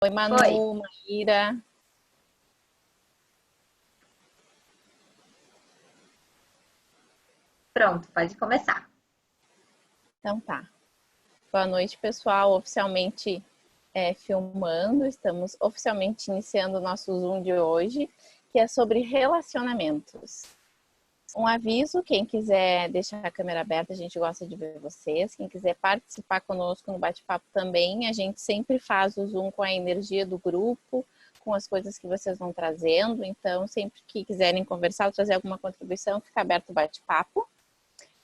Oi, Oi. Manu, Maíra. Pronto, pode começar. Então tá. Boa noite, pessoal. Oficialmente filmando, estamos oficialmente iniciando o nosso Zoom de hoje, que é sobre relacionamentos. Um aviso, quem quiser deixar a câmera aberta, a gente gosta de ver vocês. Quem quiser participar conosco no bate-papo também, a gente sempre faz o Zoom com a energia do grupo, com as coisas que vocês vão trazendo. Então, sempre que quiserem conversar ou trazer alguma contribuição, fica aberto o bate-papo.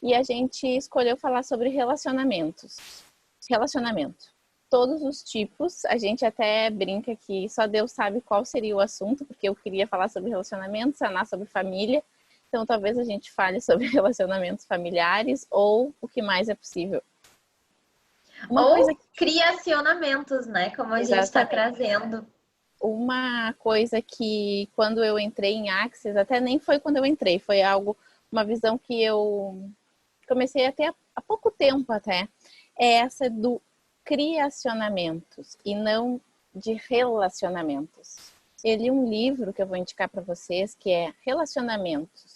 E a gente escolheu falar sobre relacionamentos. Relacionamento. Todos os tipos, a gente até brinca que só Deus sabe qual seria o assunto, porque eu queria falar sobre relacionamentos, Saná sobre família. Então, talvez a gente fale sobre relacionamentos familiares ou o que mais é possível. Ou criacionamentos, né? Como a gente está trazendo. Uma coisa que quando eu entrei em Axis, até nem foi quando eu entrei, foi uma visão que eu comecei a ter há pouco tempo até, é essa do criacionamentos e não de relacionamentos. Eu li um livro que eu vou indicar para vocês que é Relacionamentos.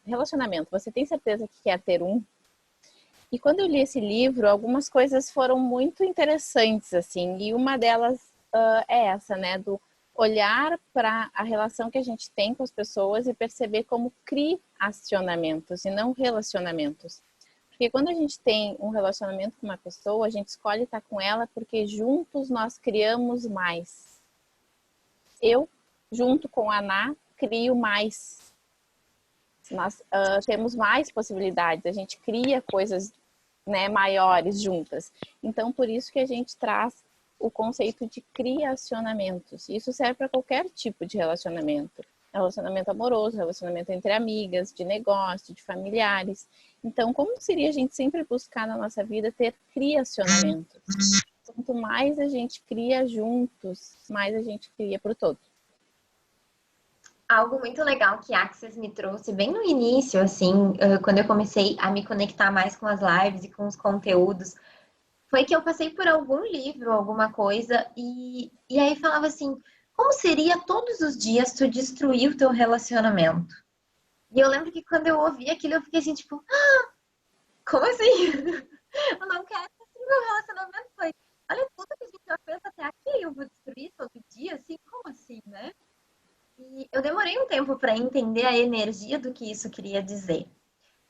Relacionamento, você tem certeza que quer ter um? E quando eu li esse livro, algumas coisas foram muito interessantes, assim, e uma delas é essa, né, do olhar para a relação que a gente tem com as pessoas e perceber como criacionamentos e não relacionamentos. Porque quando a gente tem um relacionamento com uma pessoa, a gente escolhe estar com ela porque juntos nós criamos mais. Eu, junto com a Ana, crio mais. Nós temos mais possibilidades, a gente cria coisas, né, maiores juntas. Então, por isso que a gente traz o conceito de criacionamentos. Isso serve para qualquer tipo de relacionamento. Relacionamento amoroso, relacionamento entre amigas, de negócio, de familiares. Então, como seria a gente sempre buscar na nossa vida ter criacionamentos? Quanto mais a gente cria juntos, mais a gente cria para o todo. Algo muito legal que a Access me trouxe bem no início, assim, quando eu comecei a me conectar mais com as lives e com os conteúdos, foi que eu passei por algum livro, alguma coisa, e aí falava assim, como seria todos os dias tu destruir o teu relacionamento? E eu lembro que quando eu ouvi aquilo, eu fiquei assim, tipo, como assim? Eu não quero destruir meu relacionamento. Foi, olha tudo que a gente já fez até aqui, eu vou destruir todo dia, assim, como assim, né? E eu demorei um tempo para entender a energia do que isso queria dizer.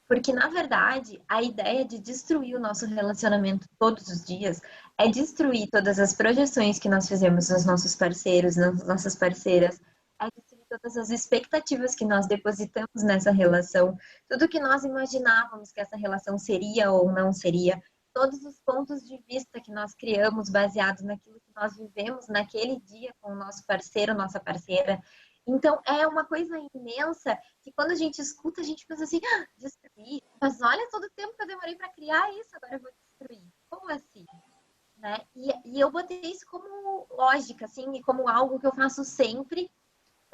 Porque, na verdade, a ideia de destruir o nosso relacionamento todos os dias é destruir todas as projeções que nós fizemos nos nossos parceiros, nas nossas parceiras, é destruir todas as expectativas que nós depositamos nessa relação, tudo que nós imaginávamos que essa relação seria ou não seria, todos os pontos de vista que nós criamos baseados naquilo que nós vivemos naquele dia com o nosso parceiro, nossa parceira. Então, é uma coisa imensa que quando a gente escuta, a gente pensa assim, destruir? Mas olha todo o tempo que eu demorei para criar isso, agora eu vou destruir. Como assim? Né? E eu botei isso como lógica, assim, e como algo que eu faço sempre,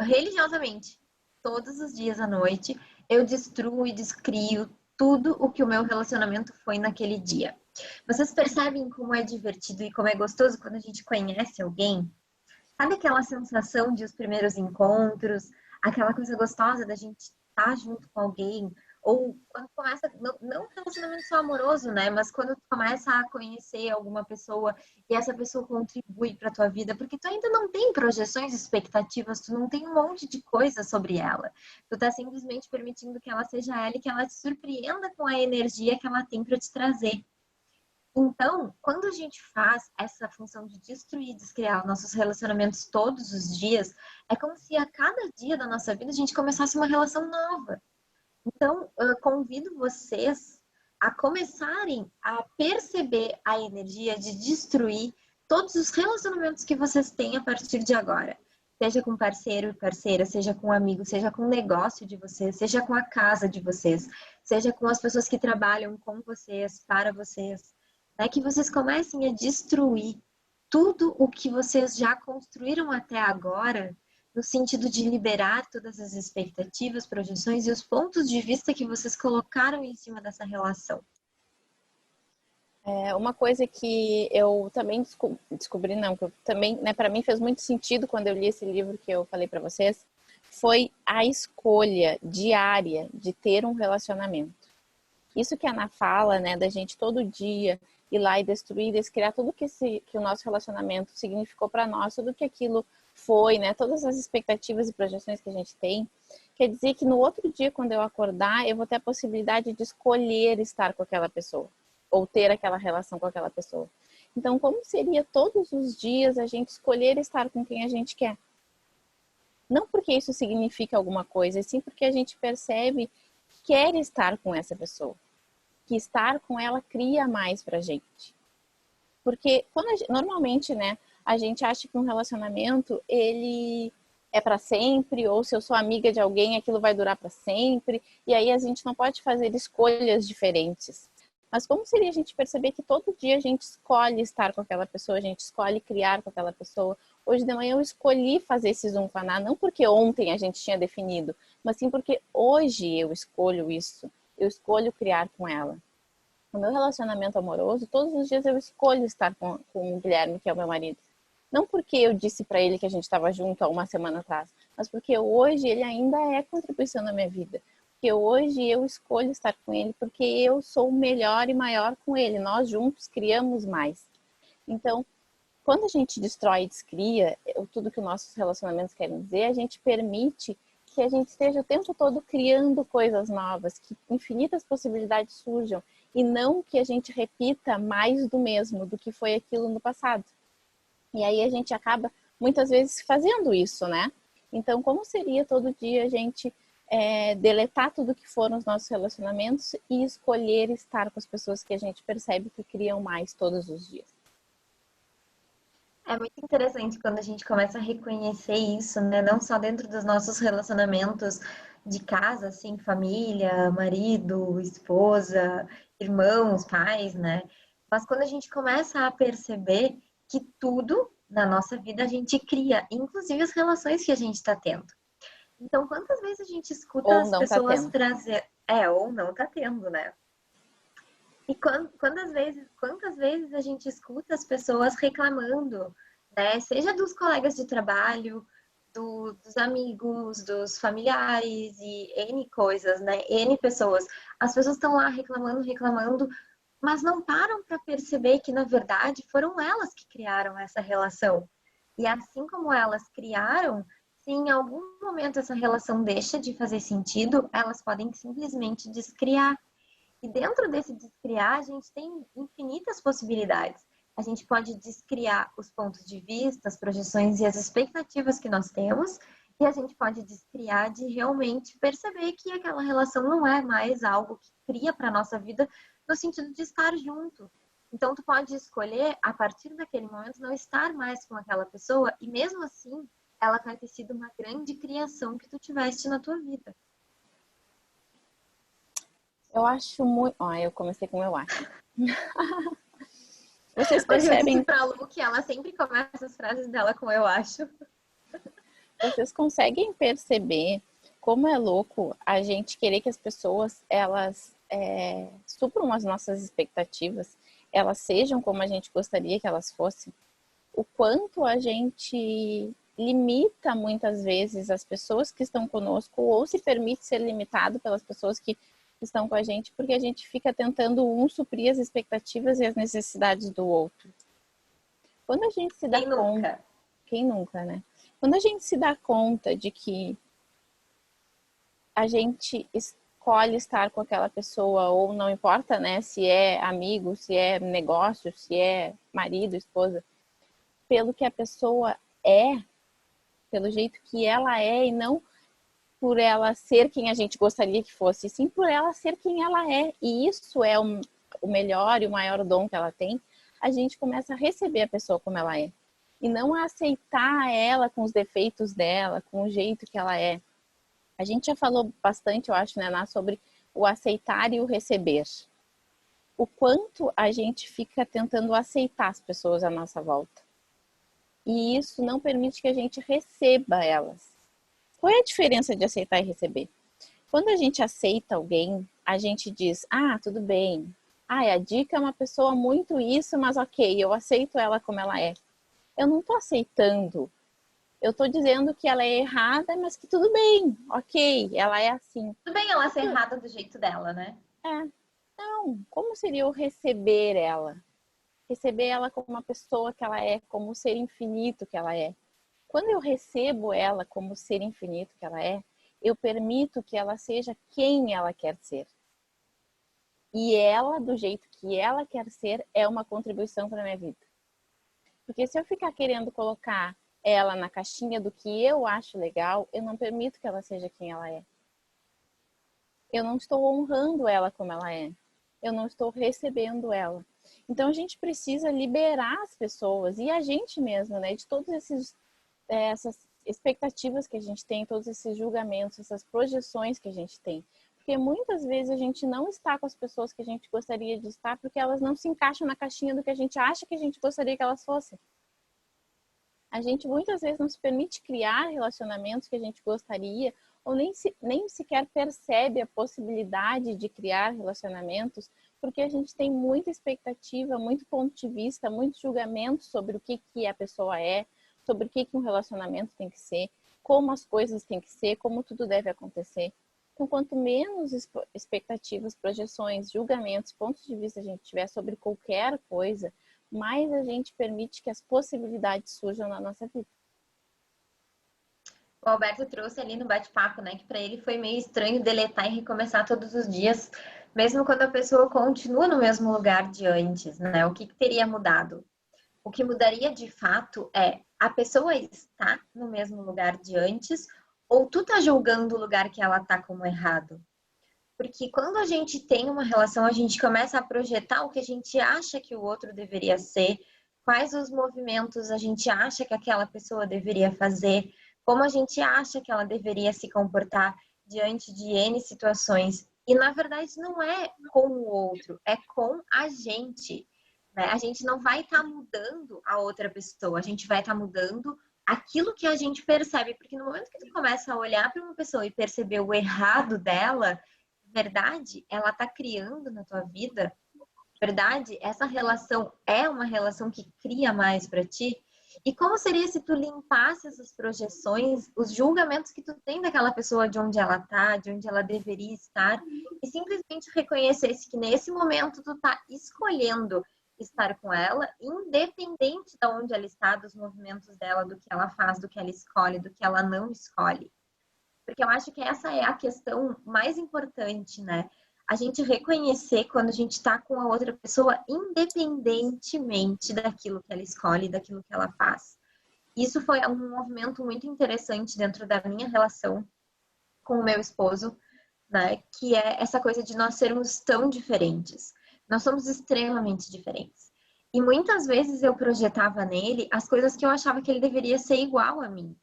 religiosamente. Todos os dias à noite, eu destruo e descrio tudo o que o meu relacionamento foi naquele dia. Vocês percebem como é divertido e como é gostoso quando a gente conhece alguém? Sabe aquela sensação de os primeiros encontros, aquela coisa gostosa da gente estar junto com alguém, ou quando começa, não relacionamento só amoroso, né? Mas quando tu começa a conhecer alguma pessoa e essa pessoa contribui para tua vida, porque tu ainda não tem projeções, expectativas, tu não tem um monte de coisa sobre ela. Tu tá simplesmente permitindo que ela seja ela e que ela te surpreenda com a energia que ela tem para te trazer. Então, quando a gente faz essa função de destruir, descriar nossos relacionamentos todos os dias, é como se a cada dia da nossa vida a gente começasse uma relação nova. Então, eu convido vocês a começarem a perceber a energia de destruir todos os relacionamentos que vocês têm a partir de agora. Seja com parceiro e parceira, seja com amigo, seja com o negócio de vocês, seja com a casa de vocês, seja com as pessoas que trabalham com vocês, para vocês. Né? Que vocês comecem a destruir tudo o que vocês já construíram até agora, no sentido de liberar todas as expectativas, projeções e os pontos de vista que vocês colocaram em cima dessa relação. Uma coisa que eu também descobri, não, que eu também, né, para mim fez muito sentido quando eu li esse livro que eu falei para vocês, foi a escolha diária de ter um relacionamento. Isso que a Ana fala, né, da gente todo dia ir lá e destruir, descriar tudo que o nosso relacionamento significou para nós, tudo que aquilo foi, né, todas as expectativas e projeções que a gente tem, quer dizer que no outro dia, quando eu acordar, eu vou ter a possibilidade de escolher estar com aquela pessoa, ou ter aquela relação com aquela pessoa. Então, como seria todos os dias a gente escolher estar com quem a gente quer? Não porque isso significa alguma coisa, e sim porque a gente percebe que quer estar com essa pessoa. Que estar com ela cria mais pra gente. Porque normalmente, né, a gente acha que um relacionamento, ele é para sempre, ou se eu sou amiga de alguém, aquilo vai durar para sempre, e aí a gente não pode fazer escolhas diferentes. Mas como seria a gente perceber que todo dia a gente escolhe estar com aquela pessoa, a gente escolhe criar com aquela pessoa? Hoje de manhã eu escolhi fazer esse Zoom com a Ná, não porque ontem a gente tinha definido, mas sim porque hoje eu escolho isso, eu escolho criar com ela. No meu relacionamento amoroso, todos os dias eu escolho estar com o Guilherme, que é o meu marido. Não porque eu disse para ele que a gente estava junto há uma semana atrás, mas porque hoje ele ainda é contribuição na minha vida. Porque hoje eu escolho estar com ele, porque eu sou melhor e maior com ele. Nós juntos criamos mais. Então, quando a gente destrói e descria tudo que os nossos relacionamentos querem dizer, a gente permite que a gente esteja o tempo todo criando coisas novas, que infinitas possibilidades surjam, e não que a gente repita mais do mesmo, do que foi aquilo no passado. E aí a gente acaba, muitas vezes, fazendo isso, né? Então, como seria todo dia a gente deletar tudo que foram os nossos relacionamentos e escolher estar com as pessoas que a gente percebe que criam mais todos os dias? É muito interessante quando a gente começa a reconhecer isso, né? Não só dentro dos nossos relacionamentos de casa, assim, família, marido, esposa, irmãos, pais, né? Mas quando a gente começa a perceber que tudo na nossa vida a gente cria, inclusive as relações que a gente está tendo. Então, quantas vezes a gente escuta Ou as não tá pessoas tendo. trazer. Ou não tá tendo, né? E quantas vezes a gente escuta as pessoas reclamando, né? Seja dos colegas de trabalho, dos amigos, dos familiares e N coisas, né? N pessoas. As pessoas estão lá reclamando, reclamando, mas não param para perceber que, na verdade, foram elas que criaram essa relação. E assim como elas criaram, se em algum momento essa relação deixa de fazer sentido, elas podem simplesmente descriar. E dentro desse descriar, a gente tem infinitas possibilidades. A gente pode descriar os pontos de vista, as projeções e as expectativas que nós temos, e a gente pode descriar de realmente perceber que aquela relação não é mais algo que cria para a nossa vida no sentido de estar junto. Então, tu pode escolher, a partir daquele momento, não estar mais com aquela pessoa, e mesmo assim, ela vai ter sido uma grande criação que tu tiveste na tua vida. Eu acho muito... eu comecei com eu acho. Vocês Hoje eu disse percebem, pra Lu que ela sempre começa as frases dela com eu acho. vocês conseguem perceber como é louco a gente querer que as pessoas, elas supram as nossas expectativas, elas sejam como a gente gostaria que elas fossem? O quanto a gente limita muitas vezes as pessoas que estão conosco, ou se permite ser limitado pelas pessoas que estão com a gente, porque a gente fica tentando suprir as expectativas e as necessidades do outro. Quando a gente se dá Quem conta, nunca? quem nunca, né? Quando a gente se dá conta de que a gente escolhe estar com aquela pessoa, ou não importa, né, se é amigo, se é negócio, se é marido, esposa, pelo que a pessoa é, pelo jeito que ela é, e não por ela ser quem a gente gostaria que fosse, sim por ela ser quem ela é. E isso é o melhor e o maior dom que ela tem. A gente começa a receber a pessoa como ela é. E não a aceitar ela com os defeitos dela, com o jeito que ela é. A gente já falou bastante, eu acho, né, Ná, sobre o aceitar e o receber. O quanto a gente fica tentando aceitar as pessoas à nossa volta. E isso não permite que a gente receba elas. Qual é a diferença de aceitar e receber? Quando a gente aceita alguém, a gente diz, tudo bem. a Dica é uma pessoa muito isso, mas ok, eu aceito ela como ela é. Eu não tô aceitando. Eu tô dizendo que ela é errada, mas que tudo bem, ok, ela é assim. Tudo bem ela ser errada do jeito dela, né? É, não, como seria eu receber ela? Receber ela como uma pessoa que ela é, como o ser infinito que ela é. Quando eu recebo ela como o ser infinito que ela é, eu permito que ela seja quem ela quer ser. E ela, do jeito que ela quer ser, é uma contribuição para a minha vida. Porque se eu ficar querendo colocar ela na caixinha do que eu acho legal, eu não permito que ela seja quem ela é. Eu não estou honrando ela como ela é. Eu não estou recebendo ela. Então a gente precisa liberar as pessoas e a gente mesmo, né, de todos essas expectativas que a gente tem, todos esses julgamentos, essas projeções que a gente tem. Porque muitas vezes a gente não está com as pessoas que a gente gostaria de estar porque elas não se encaixam na caixinha do que a gente acha que a gente gostaria que elas fossem. A gente muitas vezes não se permite criar relacionamentos que a gente gostaria ou nem sequer percebe a possibilidade de criar relacionamentos porque a gente tem muita expectativa, muito ponto de vista, muito julgamento sobre o que a pessoa é, sobre o que um relacionamento tem que ser, como as coisas têm que ser, como tudo deve acontecer. Então, quanto menos expectativas, projeções, julgamentos, pontos de vista a gente tiver sobre qualquer coisa, mais a gente permite que as possibilidades surjam na nossa vida. O Alberto trouxe ali no bate-papo, né, que para ele foi meio estranho deletar e recomeçar todos os dias, mesmo quando a pessoa continua no mesmo lugar de antes, né? O que teria mudado? O que mudaria de fato é a pessoa está no mesmo lugar de antes ou tu tá julgando o lugar que ela tá como errado? Porque quando a gente tem uma relação, a gente começa a projetar o que a gente acha que o outro deveria ser, quais os movimentos a gente acha que aquela pessoa deveria fazer, como a gente acha que ela deveria se comportar diante de N situações. E na verdade não é com o outro, é com a gente. Né? A gente não vai estar mudando a outra pessoa, a gente vai estar mudando aquilo que a gente percebe. Porque no momento que tu começa a olhar para uma pessoa e perceber o errado dela, verdade, ela está criando na tua vida, verdade, essa relação é uma relação que cria mais para ti. E como seria se tu limpasse essas projeções, os julgamentos que tu tem daquela pessoa, de onde ela tá, de onde ela deveria estar, e simplesmente reconhecesse que nesse momento tu tá escolhendo estar com ela, independente de onde ela está, dos movimentos dela, do que ela faz, do que ela escolhe, do que ela não escolhe. Porque eu acho que essa é a questão mais importante, né? A gente reconhecer quando a gente está com a outra pessoa, independentemente daquilo que ela escolhe, daquilo que ela faz. Isso foi um movimento muito interessante dentro da minha relação com o meu esposo, né? Que é essa coisa de nós sermos tão diferentes. Nós somos extremamente diferentes. E muitas vezes eu projetava nele as coisas que eu achava que ele deveria ser igual a mim,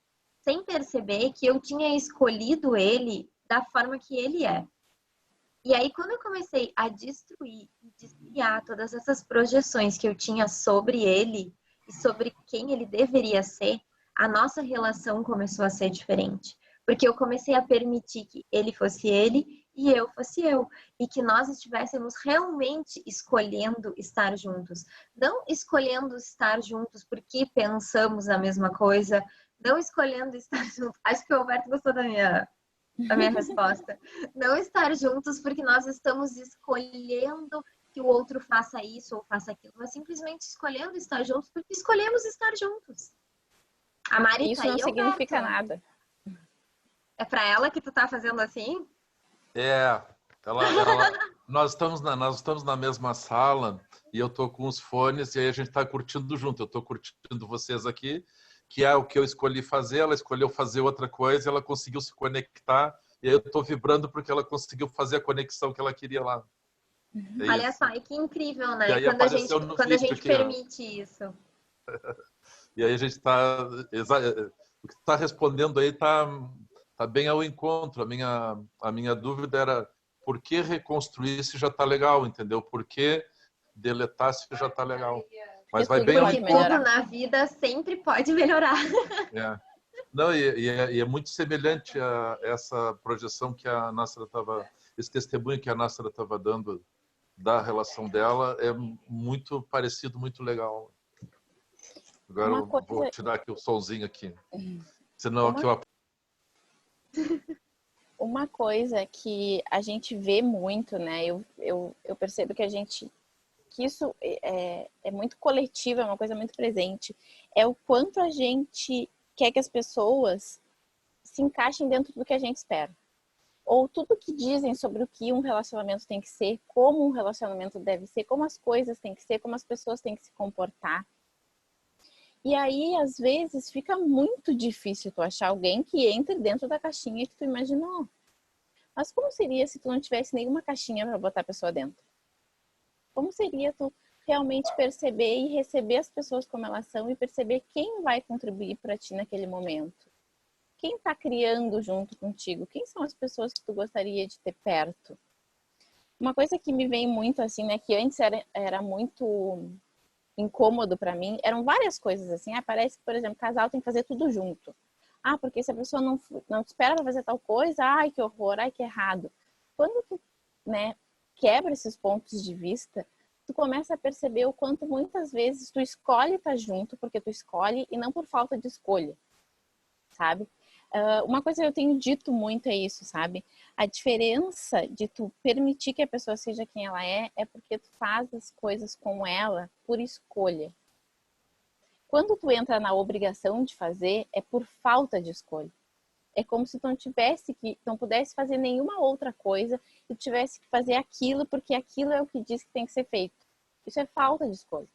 sem perceber que eu tinha escolhido ele da forma que ele é. E aí, quando eu comecei a destruir e descriar todas essas projeções que eu tinha sobre ele e sobre quem ele deveria ser, a nossa relação começou a ser diferente. Porque eu comecei a permitir que ele fosse ele e eu fosse eu. E que nós estivéssemos realmente escolhendo estar juntos. Não escolhendo estar juntos porque pensamos a mesma coisa, não escolhendo estar juntos. Acho que o Alberto gostou da minha resposta. Não estar juntos porque nós estamos escolhendo que o outro faça isso ou faça aquilo, mas simplesmente escolhendo estar juntos porque escolhemos estar juntos. A Mari Isso tá aí, não significa Alberto. nada. É pra ela que tu tá fazendo assim? É, nós estamos na mesma sala e eu tô com os fones e aí a gente está curtindo junto. Eu tô curtindo vocês aqui, que é o que eu escolhi fazer, ela escolheu fazer outra coisa, ela conseguiu se conectar e aí eu tô vibrando porque ela conseguiu fazer a conexão que ela queria lá. É Olha isso. só, e que incrível, E né? aí apareceu no Quando a vídeo gente aqui, ó. permite isso. E aí a gente está o que está respondendo aí tá bem ao encontro. A minha dúvida era por que reconstruir se já está legal, entendeu? Por que deletar se já está legal? Mas vai bem ao Porque encontro. tudo na vida sempre pode melhorar. É. Não, e é muito semelhante a essa projeção que a Nássera estava, esse testemunho que a Nássera estava dando da relação dela é muito parecido, muito legal. Agora eu vou tirar aqui o solzinho aqui. Senão aqui eu... Uma coisa que a gente vê muito, né? Eu percebo que que isso é muito coletivo, é uma coisa muito presente. É o quanto a gente quer que as pessoas se encaixem dentro do que a gente espera. Ou tudo que dizem sobre o que um relacionamento tem que ser, como um relacionamento deve ser, como as coisas têm que ser, como as pessoas têm que se comportar. E aí, às vezes, fica muito difícil tu achar alguém que entre dentro da caixinha que tu imaginou. Mas como seria se tu não tivesse nenhuma caixinha para botar a pessoa dentro? Como seria tu realmente perceber e receber as pessoas como elas são e perceber quem vai contribuir para ti naquele momento? Quem está criando junto contigo? Quem são as pessoas que tu gostaria de ter perto? Uma coisa que me vem muito assim, né, que antes era muito incômodo para mim, eram várias coisas assim. Parece que, por exemplo, casal tem que fazer tudo junto. Porque se a pessoa não te espera para fazer tal coisa, ai, que horror, ai, que errado. Quando tu, né, quebra esses pontos de vista, tu começa a perceber o quanto muitas vezes tu escolhe estar junto porque tu escolhe e não por falta de escolha, sabe? Uma coisa que eu tenho dito muito é isso, sabe? A diferença de tu permitir que a pessoa seja quem ela é porque tu faz as coisas com ela por escolha. Quando tu entra na obrigação de fazer, é por falta de escolha. É como se tu não pudesse fazer nenhuma outra coisa e tu tivesse que fazer aquilo porque aquilo é o que diz que tem que ser feito. Isso é falta de escolha.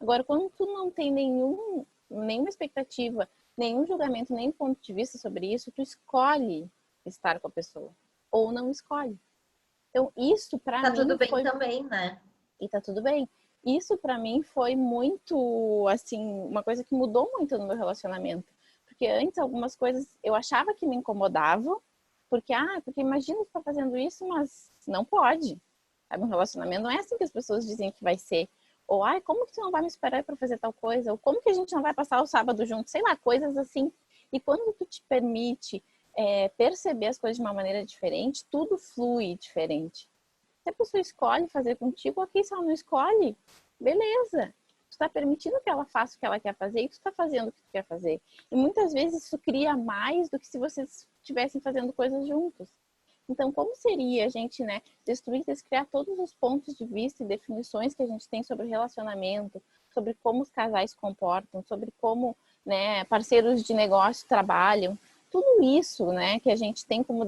Agora, quando tu não tem nenhuma expectativa, nenhum julgamento, nenhum ponto de vista sobre isso, tu escolhe estar com a pessoa. Ou não escolhe. Então, isso pra mim Tá tudo bem também, né? E tá tudo bem. Isso pra mim foi muito, assim, uma coisa que mudou muito no meu relacionamento. Porque antes algumas coisas eu achava que me incomodavam, porque imagina tu tá fazendo isso, mas não pode. Sabe, um relacionamento não é assim que as pessoas dizem que vai ser. Ou, como que tu não vai me esperar para fazer tal coisa? Ou como que a gente não vai passar o sábado junto? Sei lá, coisas assim. E quando tu te permite perceber as coisas de uma maneira diferente, tudo flui diferente. Se a pessoa escolhe fazer contigo, ok, se ela não escolhe, beleza. Tu está permitindo que ela faça o que ela quer fazer e tu está fazendo o que tu quer fazer. E muitas vezes isso cria mais do que se vocês estivessem fazendo coisas juntos. Então, como seria a gente, né, descriar todos os pontos de vista e definições que a gente tem sobre relacionamento, sobre como os casais se comportam, sobre como, né, parceiros de negócio trabalham, tudo isso, né, que a gente tem como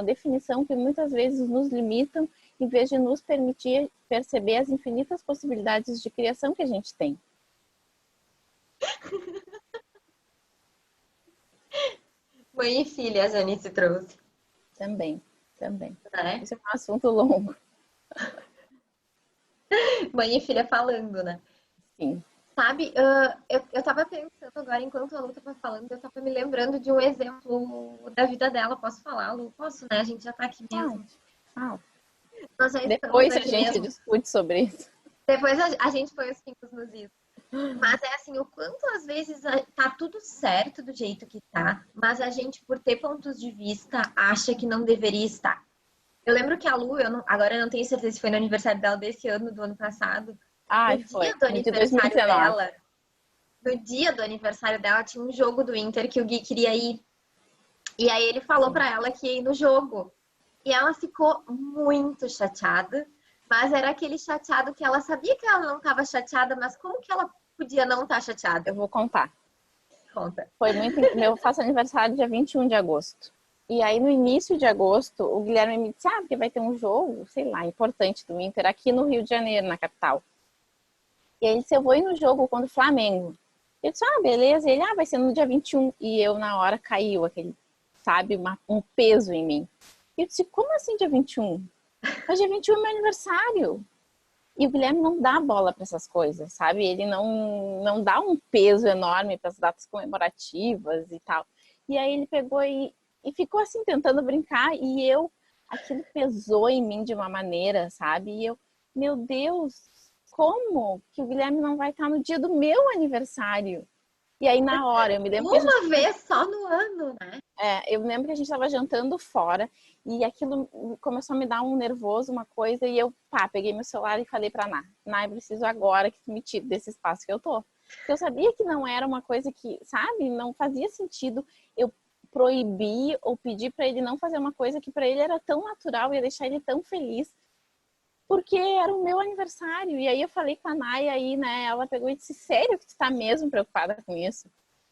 definição que muitas vezes nos limitam em vez de nos permitir perceber as infinitas possibilidades de criação que a gente tem. Mãe e filha, a Janice trouxe. Também. É? Esse é um assunto longo. Mãe e filha falando, né? Sim. Sabe, eu tava pensando agora, enquanto a Lu tava falando, eu tava me lembrando de um exemplo da vida dela. Posso falar, Lu? Posso, né? A gente já tá aqui mesmo. Nós já Depois a aqui gente mesmo. discute sobre isso. Depois a gente põe os pingos nos is. Mas é assim, o quanto às vezes tá tudo certo do jeito que tá, mas a gente, por ter pontos de vista, acha que não deveria estar. Eu lembro que a Lu, agora eu não tenho certeza se foi no aniversário dela desse ano, do ano passado. Foi. No dia do aniversário dela, tinha um jogo do Inter que o Gui queria ir. E aí ele falou pra ela que ia ir no jogo. E ela ficou muito chateada. Mas era aquele chateado que ela sabia que ela não estava chateada, mas como que ela podia não estar chateada? Eu vou contar. Conta. Foi muito... Eu faço aniversário dia 21 de agosto. E aí, no início de agosto, o Guilherme me disse, porque vai ter um jogo, sei lá, importante do Inter aqui no Rio de Janeiro, na capital. E aí ele disse, eu vou ir no jogo contra o Flamengo. Eu disse, beleza. E ele, vai ser no dia 21. E eu, na hora, caiu aquele, sabe, um peso em mim. E eu disse, como assim dia 21? Mas dia 21 é meu aniversário. E o Guilherme não dá bola para essas coisas, sabe? Ele não dá um peso enorme para as datas comemorativas e tal. E aí ele pegou e ficou assim, tentando brincar. E aquilo pesou em mim de uma maneira, sabe? E eu, meu Deus, como que o Guilherme não vai estar no dia do meu aniversário? E aí na hora, eu me lembro Uma vez só no ano, né? Eu lembro que a gente estava jantando fora e aquilo começou a me dar um nervoso, uma coisa, e eu, peguei meu celular e falei pra Ná, eu preciso agora que tu me tire desse espaço que eu tô. Porque eu sabia que não era uma coisa que, sabe, não fazia sentido eu proibir ou pedir pra ele não fazer uma coisa que pra ele era tão natural, ia deixar ele tão feliz, porque era o meu aniversário. E aí eu falei com a Ná, e aí, né, ela pegou e disse, sério que tu tá mesmo preocupada com isso?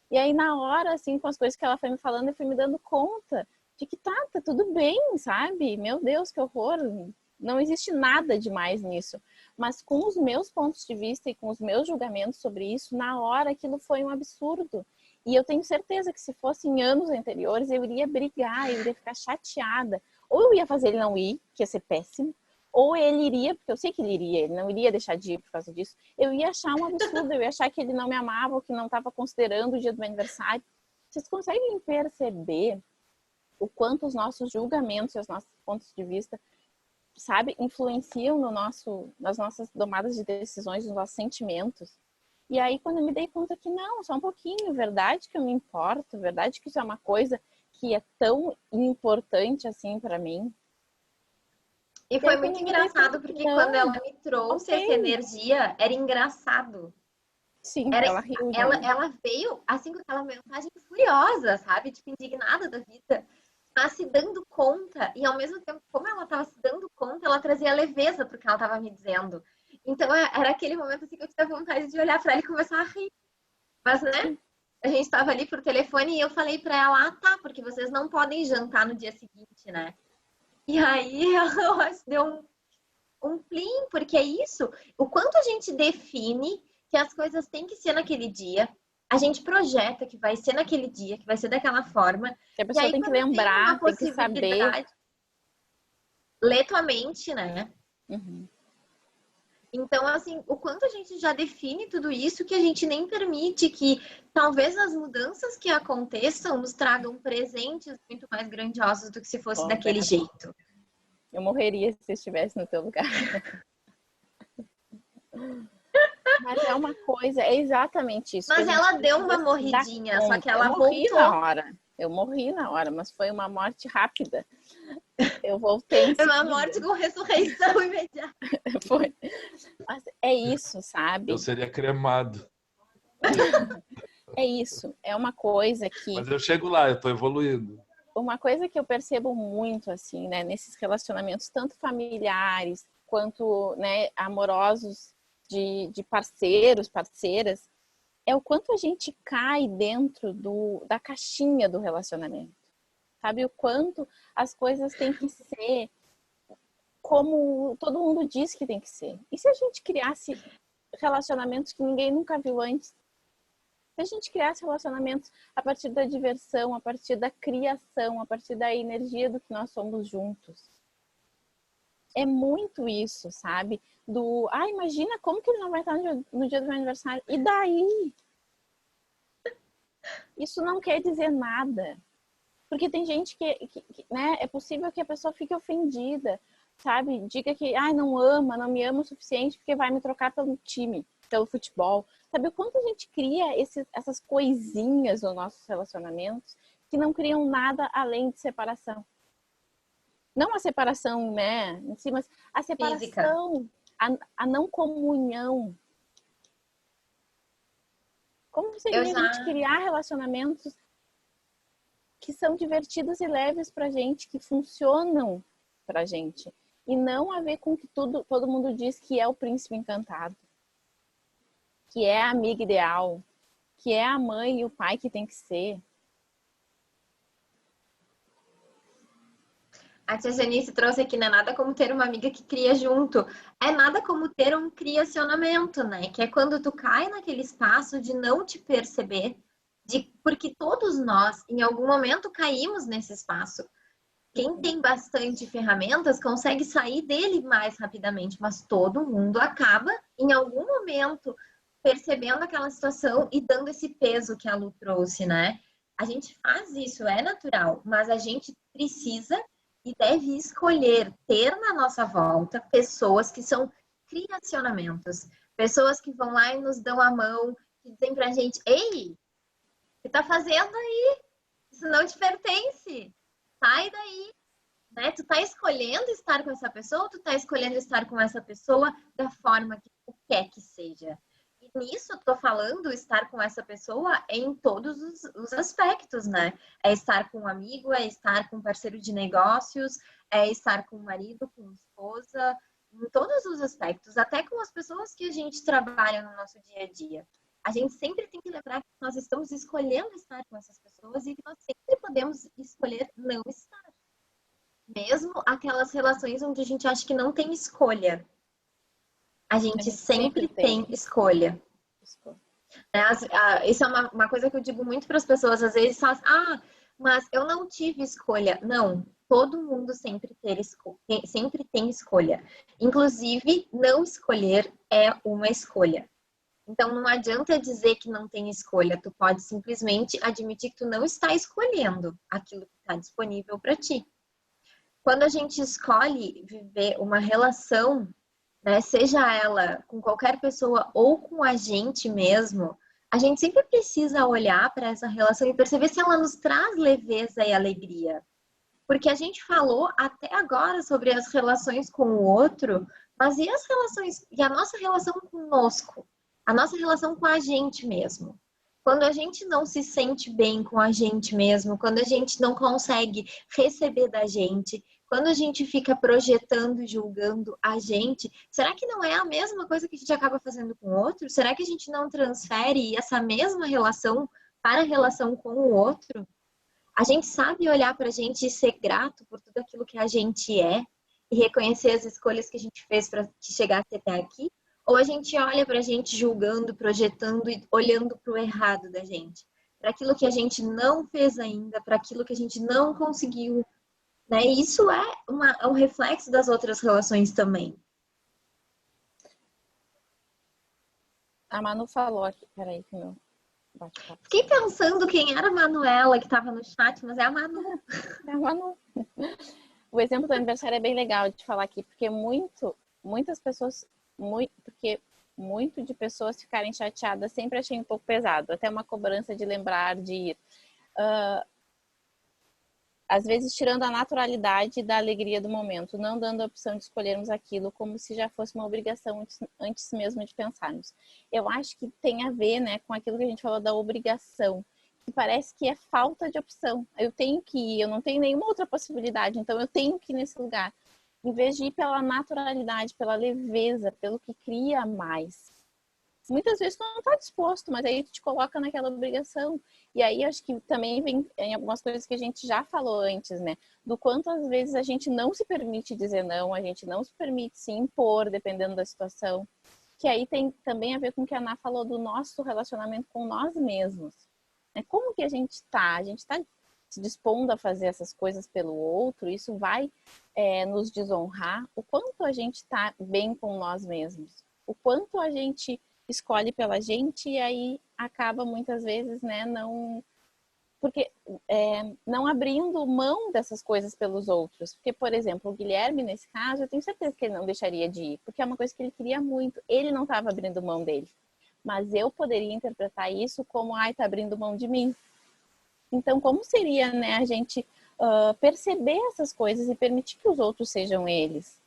E aí, na hora, assim, com as coisas que ela foi me falando, eu fui me dando conta de que tá tudo bem, sabe? Meu Deus, que horror! Não existe nada demais nisso. Mas com os meus pontos de vista e com os meus julgamentos sobre isso, na hora aquilo foi um absurdo. E eu tenho certeza que se fosse em anos anteriores, eu iria brigar, eu iria ficar chateada. Ou eu ia fazer ele não ir, que ia ser péssimo, ou ele iria, porque eu sei que ele não iria deixar de ir por causa disso, eu ia achar um absurdo, eu ia achar que ele não me amava, ou que não estava considerando o dia do meu aniversário. Vocês conseguem perceber o quanto os nossos julgamentos e os nossos pontos de vista, sabe, influenciam nas nossas tomadas de decisões, nos nossos sentimentos? E aí, quando eu me dei conta que não, só um pouquinho, verdade que eu me importo, verdade que isso é uma coisa que é tão importante assim para mim. E foi muito engraçado, porque quando ela me trouxe essa energia, era engraçado. Sim, ela riu. Ela veio, assim, com aquela mensagem furiosa, sabe? Tipo, indignada da vida, mas se dando conta. E, ao mesmo tempo, como ela estava se dando conta, ela trazia leveza pro que ela estava me dizendo. Então, era aquele momento, assim, que eu tive vontade de olhar para ela e começar a rir. Mas, né? A gente estava ali por telefone e eu falei para ela, tá, porque vocês não podem jantar no dia seguinte, né? E aí ela deu um plim, porque é isso. O quanto a gente define que as coisas têm que ser naquele dia, a gente projeta que vai ser naquele dia, que vai ser daquela forma. Que a pessoa tem que lembrar, tem que saber. Lê tua mente, né? Uhum. Então, assim, o quanto a gente já define tudo isso que a gente nem permite que talvez as mudanças que aconteçam nos tragam presentes muito mais grandiosos do que se fosse daquele jeito. Eu morreria se eu estivesse no teu lugar. Mas é uma coisa, é exatamente isso. Mas ela deu uma morridinha, só que ela voltou. Eu morri na hora, mas foi uma morte rápida. Eu voltei. É uma morte com ressurreição imediata. Foi. Mas é isso, sabe? Eu seria cremado. É isso. É uma coisa que... Mas eu chego lá, eu tô evoluindo. Uma coisa que eu percebo muito, assim, né, nesses relacionamentos, tanto familiares quanto, né, amorosos de parceiros, parceiras, é o quanto a gente cai dentro da caixinha do relacionamento. Sabe? O quanto as coisas têm que ser como todo mundo diz que tem que ser. E se a gente criasse relacionamentos que ninguém nunca viu antes? Se a gente criasse relacionamentos a partir da diversão, a partir da criação, a partir da energia do que nós somos juntos. É muito isso, sabe? Imagina como que ele não vai estar no dia do meu aniversário. E daí? Isso não quer dizer nada. Porque tem gente que né, é possível que a pessoa fique ofendida, sabe? Diga que não me ama o suficiente porque vai me trocar pelo time, pelo futebol. Sabe o quanto a gente cria essas coisinhas nos nossos relacionamentos que não criam nada além de separação? Não a separação, né, em si, mas a separação, a não comunhão. Como seria a gente criar relacionamentos que são divertidos e leves pra gente, que funcionam pra gente? E não a ver com o que todo mundo diz que é o príncipe encantado, que é a amiga ideal, que é a mãe e o pai que tem que ser. A tia Janice trouxe aqui, não é nada como ter uma amiga que cria junto. É nada como ter um criacionamento, né? Que é quando tu cai naquele espaço de não te perceber, porque todos nós, em algum momento, caímos nesse espaço. Quem tem bastante ferramentas consegue sair dele mais rapidamente, mas todo mundo acaba, em algum momento, percebendo aquela situação e dando esse peso que a Lu trouxe, né? A gente faz isso, é natural, mas a gente precisa e deve escolher ter na nossa volta pessoas que são criacionamentos, pessoas que vão lá e nos dão a mão, que dizem pra gente, ei, o que tá fazendo aí? Isso não te pertence. Sai daí. Né? Tu tá escolhendo estar com essa pessoa ou tu tá escolhendo estar com essa pessoa da forma que tu quer que seja? E nisso eu tô falando estar com essa pessoa em todos os aspectos, né? É estar com um amigo, é estar com um parceiro de negócios, é estar com o marido, com a esposa, em todos os aspectos, até com as pessoas que a gente trabalha no nosso dia a dia. A gente sempre tem que lembrar que nós estamos escolhendo estar com essas pessoas e que nós sempre podemos escolher não estar. Mesmo aquelas relações onde a gente acha que não tem escolha. A gente sempre tem escolha. Isso é uma coisa que eu digo muito para as pessoas. Às vezes falam assim, mas eu não tive escolha. Não, todo mundo sempre tem escolha. Inclusive, não escolher é uma escolha. Então, não adianta dizer que não tem escolha. Tu pode simplesmente admitir que tu não está escolhendo aquilo que está disponível para ti. Quando a gente escolhe viver uma relação, né, seja ela com qualquer pessoa ou com a gente mesmo, a gente sempre precisa olhar para essa relação e perceber se ela nos traz leveza e alegria. Porque a gente falou até agora sobre as relações com o outro, mas e as relações, e a nossa relação conosco? A nossa relação com a gente mesmo? Quando a gente não se sente bem com a gente mesmo, quando a gente não consegue receber da gente, quando a gente fica projetando e julgando a gente, será que não é a mesma coisa que a gente acaba fazendo com o outro? Será que a gente não transfere essa mesma relação para a relação com o outro? A gente sabe olhar para a gente e ser grato por tudo aquilo que a gente é e reconhecer as escolhas que a gente fez para que chegasse até aqui? Ou a gente olha para a gente julgando, projetando e olhando para o errado da gente? Para aquilo que a gente não fez ainda, para aquilo que a gente não conseguiu. Né? E isso é um reflexo das outras relações também. A Manu falou aqui, peraí que meu bate-papo. Fiquei pensando quem era a Manuela que estava no chat, mas é a Manu. É a Manu. O exemplo do aniversário é bem legal de falar aqui, porque muitas pessoas, porque muito de pessoas ficarem chateadas sempre achei um pouco pesado, até uma cobrança de lembrar de ir. Às vezes tirando a naturalidade da alegria do momento, não dando a opção de escolhermos aquilo como se já fosse uma obrigação antes mesmo de pensarmos. Eu acho que tem a ver, né, com aquilo que a gente falou da obrigação, que parece que é falta de opção. Eu tenho que ir, eu não tenho nenhuma outra possibilidade, então eu tenho que ir nesse lugar. Em vez de ir pela naturalidade, pela leveza, pelo que cria mais. Muitas vezes tu não está disposto, mas aí tu te coloca naquela obrigação. E aí acho que também vem em algumas coisas que a gente já falou antes, né? Do quanto às vezes a gente não se permite dizer não, a gente não se permite se impor, dependendo da situação. Que aí tem também a ver com o que a Ana falou do nosso relacionamento com nós mesmos. Como que a gente está? A gente está se dispondo a fazer essas coisas pelo outro, isso vai nos desonrar. O quanto a gente está bem com nós mesmos. O quanto a gente escolhe pela gente e aí acaba muitas vezes, né, não abrindo mão dessas coisas pelos outros. Porque, por exemplo, o Guilherme, nesse caso, eu tenho certeza que ele não deixaria de ir, porque é uma coisa que ele queria muito. Ele não estava abrindo mão dele. Mas eu poderia interpretar isso como, tá abrindo mão de mim. Então, como seria, né, a gente perceber essas coisas e permitir que os outros sejam eles?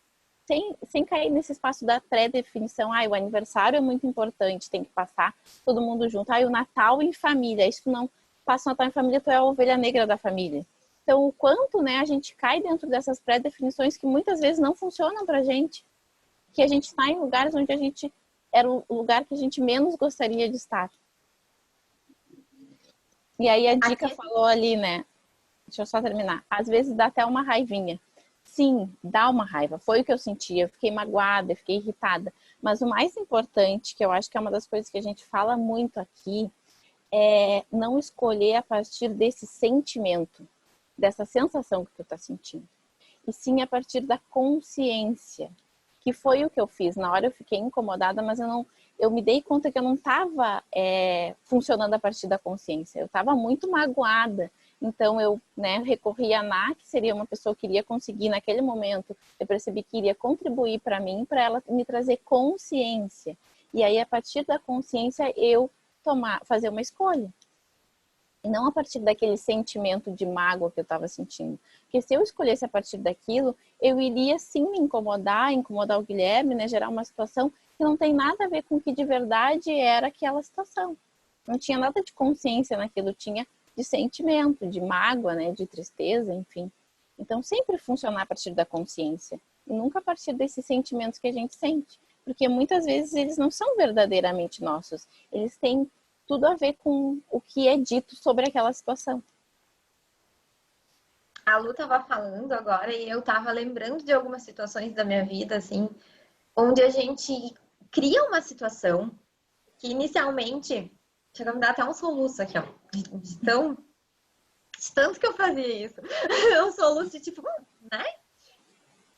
Sem cair nesse espaço da pré-definição, o aniversário é muito importante, tem que passar todo mundo junto. O Natal em família, isso não passa o Natal em família, tu é a ovelha negra da família. Então, o quanto, né, a gente cai dentro dessas pré-definições que muitas vezes não funcionam pra gente. Que a gente está em lugares onde a gente era o lugar que a gente menos gostaria de estar. E aí a dica falou ali, né? Deixa eu só terminar. Às vezes dá até uma raivinha. Sim, dá uma raiva. Foi o que eu senti. Eu fiquei magoada, eu fiquei irritada. Mas o mais importante, que eu acho que é uma das coisas que a gente fala muito aqui, é não escolher a partir desse sentimento, dessa sensação que tu tá sentindo. E sim a partir da consciência, que foi o que eu fiz. Na hora eu fiquei incomodada, mas eu me dei conta que eu não estava funcionando a partir da consciência. Eu estava muito magoada. Então, eu recorri a Ana, que seria uma pessoa que iria conseguir naquele momento. Eu percebi que iria contribuir para mim, para ela me trazer consciência. E aí, a partir da consciência, eu fazer uma escolha. E não a partir daquele sentimento de mágoa que eu estava sentindo. Porque se eu escolhesse a partir daquilo, eu iria sim me incomodar o Guilherme, né? Gerar uma situação que não tem nada a ver com o que de verdade era aquela situação. Não tinha nada de consciência naquilo, tinha de sentimento, de mágoa, né? De tristeza, enfim. Então, sempre funcionar a partir da consciência. E nunca a partir desses sentimentos que a gente sente. Porque muitas vezes eles não são verdadeiramente nossos. Eles têm tudo a ver com o que é dito sobre aquela situação. A Lu tava falando agora e eu tava lembrando de algumas situações da minha vida, assim, onde a gente cria uma situação que inicialmente chega a me dar até um soluço aqui, ó, de tanto que eu fazia isso. Um soluço de tipo, né?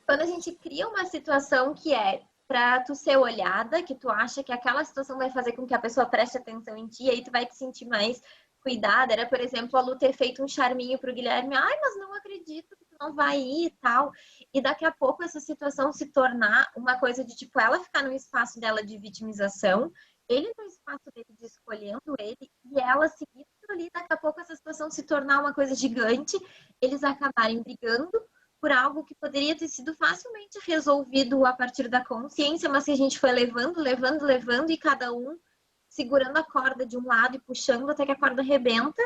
Quando a gente cria uma situação que é pra tu ser olhada, que tu acha que aquela situação vai fazer com que a pessoa preste atenção em ti, e aí tu vai te sentir mais cuidada. Era, por exemplo, a Lu ter feito um charminho pro Guilherme. Ai, mas não acredito que tu não vai ir e tal. E daqui a pouco essa situação se tornar uma coisa de, tipo, ela ficar no espaço dela de vitimização, ele no espaço dele de escolhendo ele, e ela seguindo ali, daqui a pouco essa situação se tornar uma coisa gigante, eles acabarem brigando por algo que poderia ter sido facilmente resolvido a partir da consciência, mas que a gente foi levando, e cada um segurando a corda de um lado e puxando até que a corda arrebenta,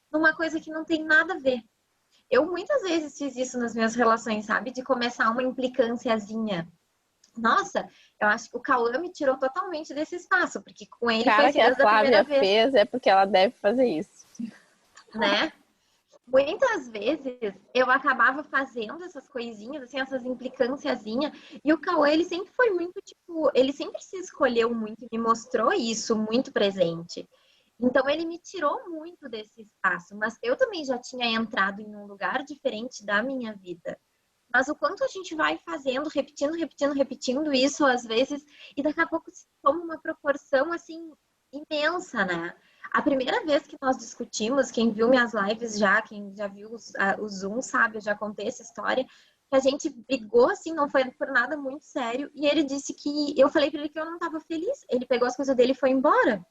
numa coisa que não tem nada a ver. Eu muitas vezes fiz isso nas minhas relações, sabe? De começar uma implicânciazinha. Nossa, eu acho que o Cauã me tirou totalmente desse espaço, porque com ele foi assim desde a primeira vez. Que a Flávia fez é porque ela deve fazer isso. Né? Muitas vezes eu acabava fazendo essas coisinhas, assim, essas implicânciazinhas, e o Cauã, ele sempre foi muito, tipo, ele sempre se escolheu muito e me mostrou isso muito presente. Então, ele me tirou muito desse espaço, mas eu também já tinha entrado em um lugar diferente da minha vida. Mas o quanto a gente vai fazendo, repetindo isso, às vezes, e daqui a pouco se toma uma proporção, assim, imensa, né? A primeira vez que nós discutimos, quem viu minhas lives já, quem já viu o Zoom, sabe, eu já contei essa história, que a gente brigou, assim, não foi por nada muito sério, e ele disse que, eu falei pra ele que eu não tava feliz, ele pegou as coisas dele e foi embora.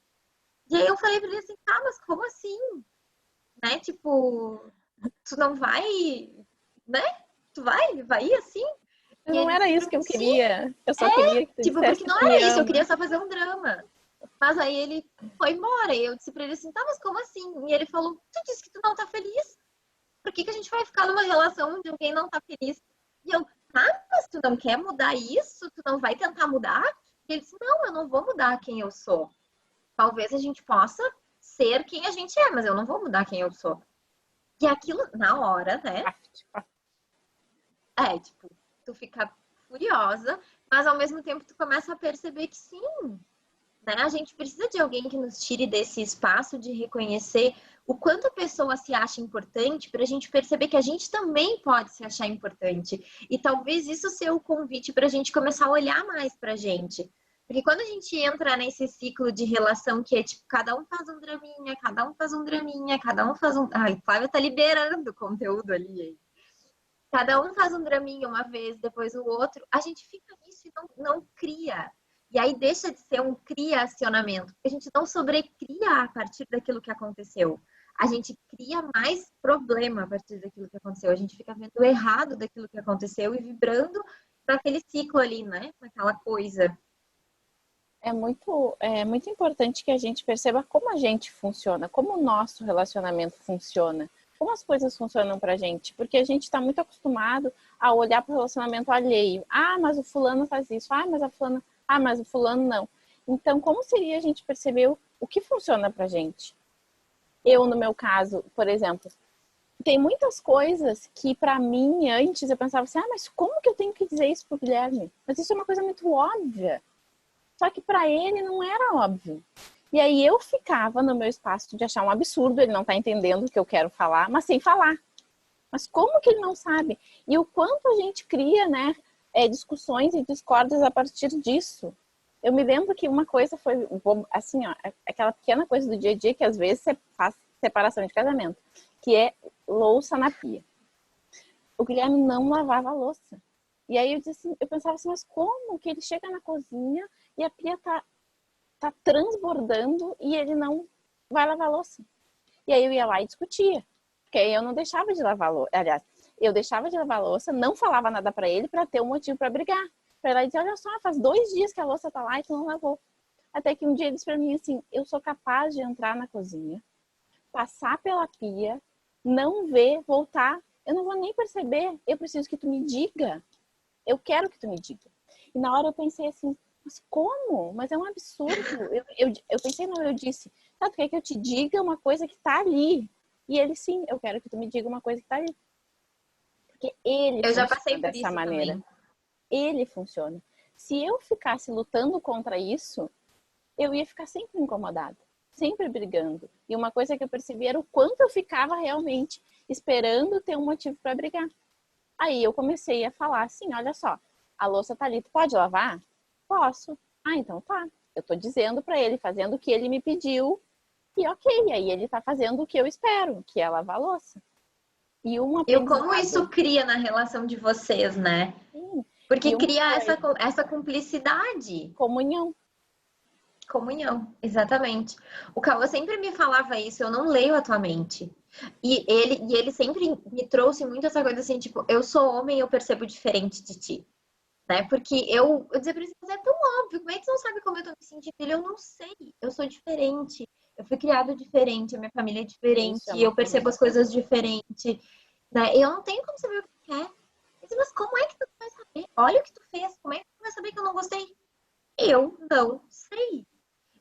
E aí eu falei pra ele assim, tá, mas como assim? Né, tipo, tu não vai, né? Tu vai ir assim? E Não era isso que eu queria. Eu só é, queria que tu tipo, dissesse porque não que me era isso, ama. eu queria só fazer um drama. Mas aí ele foi embora e eu disse pra ele assim, tá, mas como assim? E ele falou, tu disse que tu não tá feliz. Por que a gente vai ficar numa relação onde alguém não tá feliz? E eu, tá, mas tu não quer mudar isso? Tu não vai tentar mudar? E ele disse, não, eu não vou mudar quem eu sou. Talvez a gente possa ser quem a gente é, mas eu não vou mudar quem eu sou. E aquilo, na hora, né? Tipo, tu fica furiosa, mas ao mesmo tempo tu começa a perceber que sim, né? A gente precisa de alguém que nos tire desse espaço de reconhecer o quanto a pessoa se acha importante para a gente perceber que a gente também pode se achar importante. E talvez isso seja o convite para a gente começar a olhar mais para a gente. Porque quando a gente entra nesse ciclo de relação que é tipo, cada um faz um draminha, cada um faz um draminha, cada um faz um... Ai, Flávia tá liberando conteúdo ali. Cada um faz um draminha uma vez, depois o outro. A gente fica nisso e não cria. E aí deixa de ser um criacionamento. A gente não sobrecria a partir daquilo que aconteceu. A gente cria mais problema a partir daquilo que aconteceu. A gente fica vendo o errado daquilo que aconteceu e vibrando naquele ciclo ali, né? Naquela coisa. É muito importante que a gente perceba como a gente funciona, como o nosso relacionamento funciona, como as coisas funcionam pra gente, porque a gente está muito acostumado a olhar para o relacionamento alheio. Ah, mas o fulano faz isso. Ah, mas o fulano não. Então, como seria a gente perceber o que funciona pra gente? Eu, no meu caso, por exemplo, tem muitas coisas que pra mim, antes, eu pensava assim, mas como que eu tenho que dizer isso pro Guilherme? Mas isso é uma coisa muito óbvia. Só que pra ele não era óbvio. E aí eu ficava no meu espaço de achar um absurdo, ele não tá entendendo o que eu quero falar, mas sem falar. Mas como que ele não sabe? E o quanto a gente cria, né, discussões e discórdias a partir disso. Eu me lembro que uma coisa foi, assim, ó, aquela pequena coisa do dia a dia que às vezes você faz separação de casamento, que é louça na pia. O Guilherme não lavava a louça. E aí eu pensava assim, mas como que ele chega na cozinha e a pia tá transbordando e ele não vai lavar a louça? E aí eu ia lá e discutia. Porque aí eu não deixava de lavar louça. Aliás, eu deixava de lavar louça, não falava nada pra ele pra ter um motivo pra brigar. Pra ela dizer, olha só, faz 2 dias que a louça tá lá e tu não lavou. Até que um dia ele disse pra mim assim, eu sou capaz de entrar na cozinha, passar pela pia, não ver, voltar. Eu não vou nem perceber. Eu preciso que tu me diga. Eu quero que tu me diga. E na hora eu pensei assim, mas como? Mas é um absurdo. Eu pensei, não, eu disse, tá, tu quer que eu te diga uma coisa que tá ali? E ele, sim, eu quero que tu me diga uma coisa que tá ali. Porque ele Eu já funciona passei por dessa isso maneira. também. Ele funciona. Se eu ficasse lutando contra isso, eu ia ficar sempre incomodada, sempre brigando. E uma coisa que eu percebi era o quanto eu ficava realmente esperando ter um motivo para brigar. Aí eu comecei a falar assim, olha só, a louça tá ali, tu pode lavar? Posso. Ah, então tá. Eu tô dizendo para ele, fazendo o que ele me pediu, e ok, aí ele tá fazendo o que eu espero, que é lavar a louça. E um E como isso aprendizado. cria na relação de vocês, né? Sim. Porque E uma cria coisa, essa cumplicidade. comunhão. Comunhão, exatamente. O Cauã sempre me falava isso, eu não leio a tua mente. E ele sempre me trouxe muito essa coisa assim, tipo, eu sou homem, eu percebo diferente de ti. Né? Porque eu dizia pra ele, mas é tão óbvio, como é que você não sabe como eu tô me sentindo? Ele, eu não sei, eu sou diferente. Eu fui criado diferente, a minha família é Isso é diferente, uma eu percebo as comunicação. coisas diferente. Né? Eu não tenho como saber o que tu quer. Eu disse, mas como é que tu vai saber? Olha o que tu fez, como é que tu vai saber que eu não gostei? Eu não sei.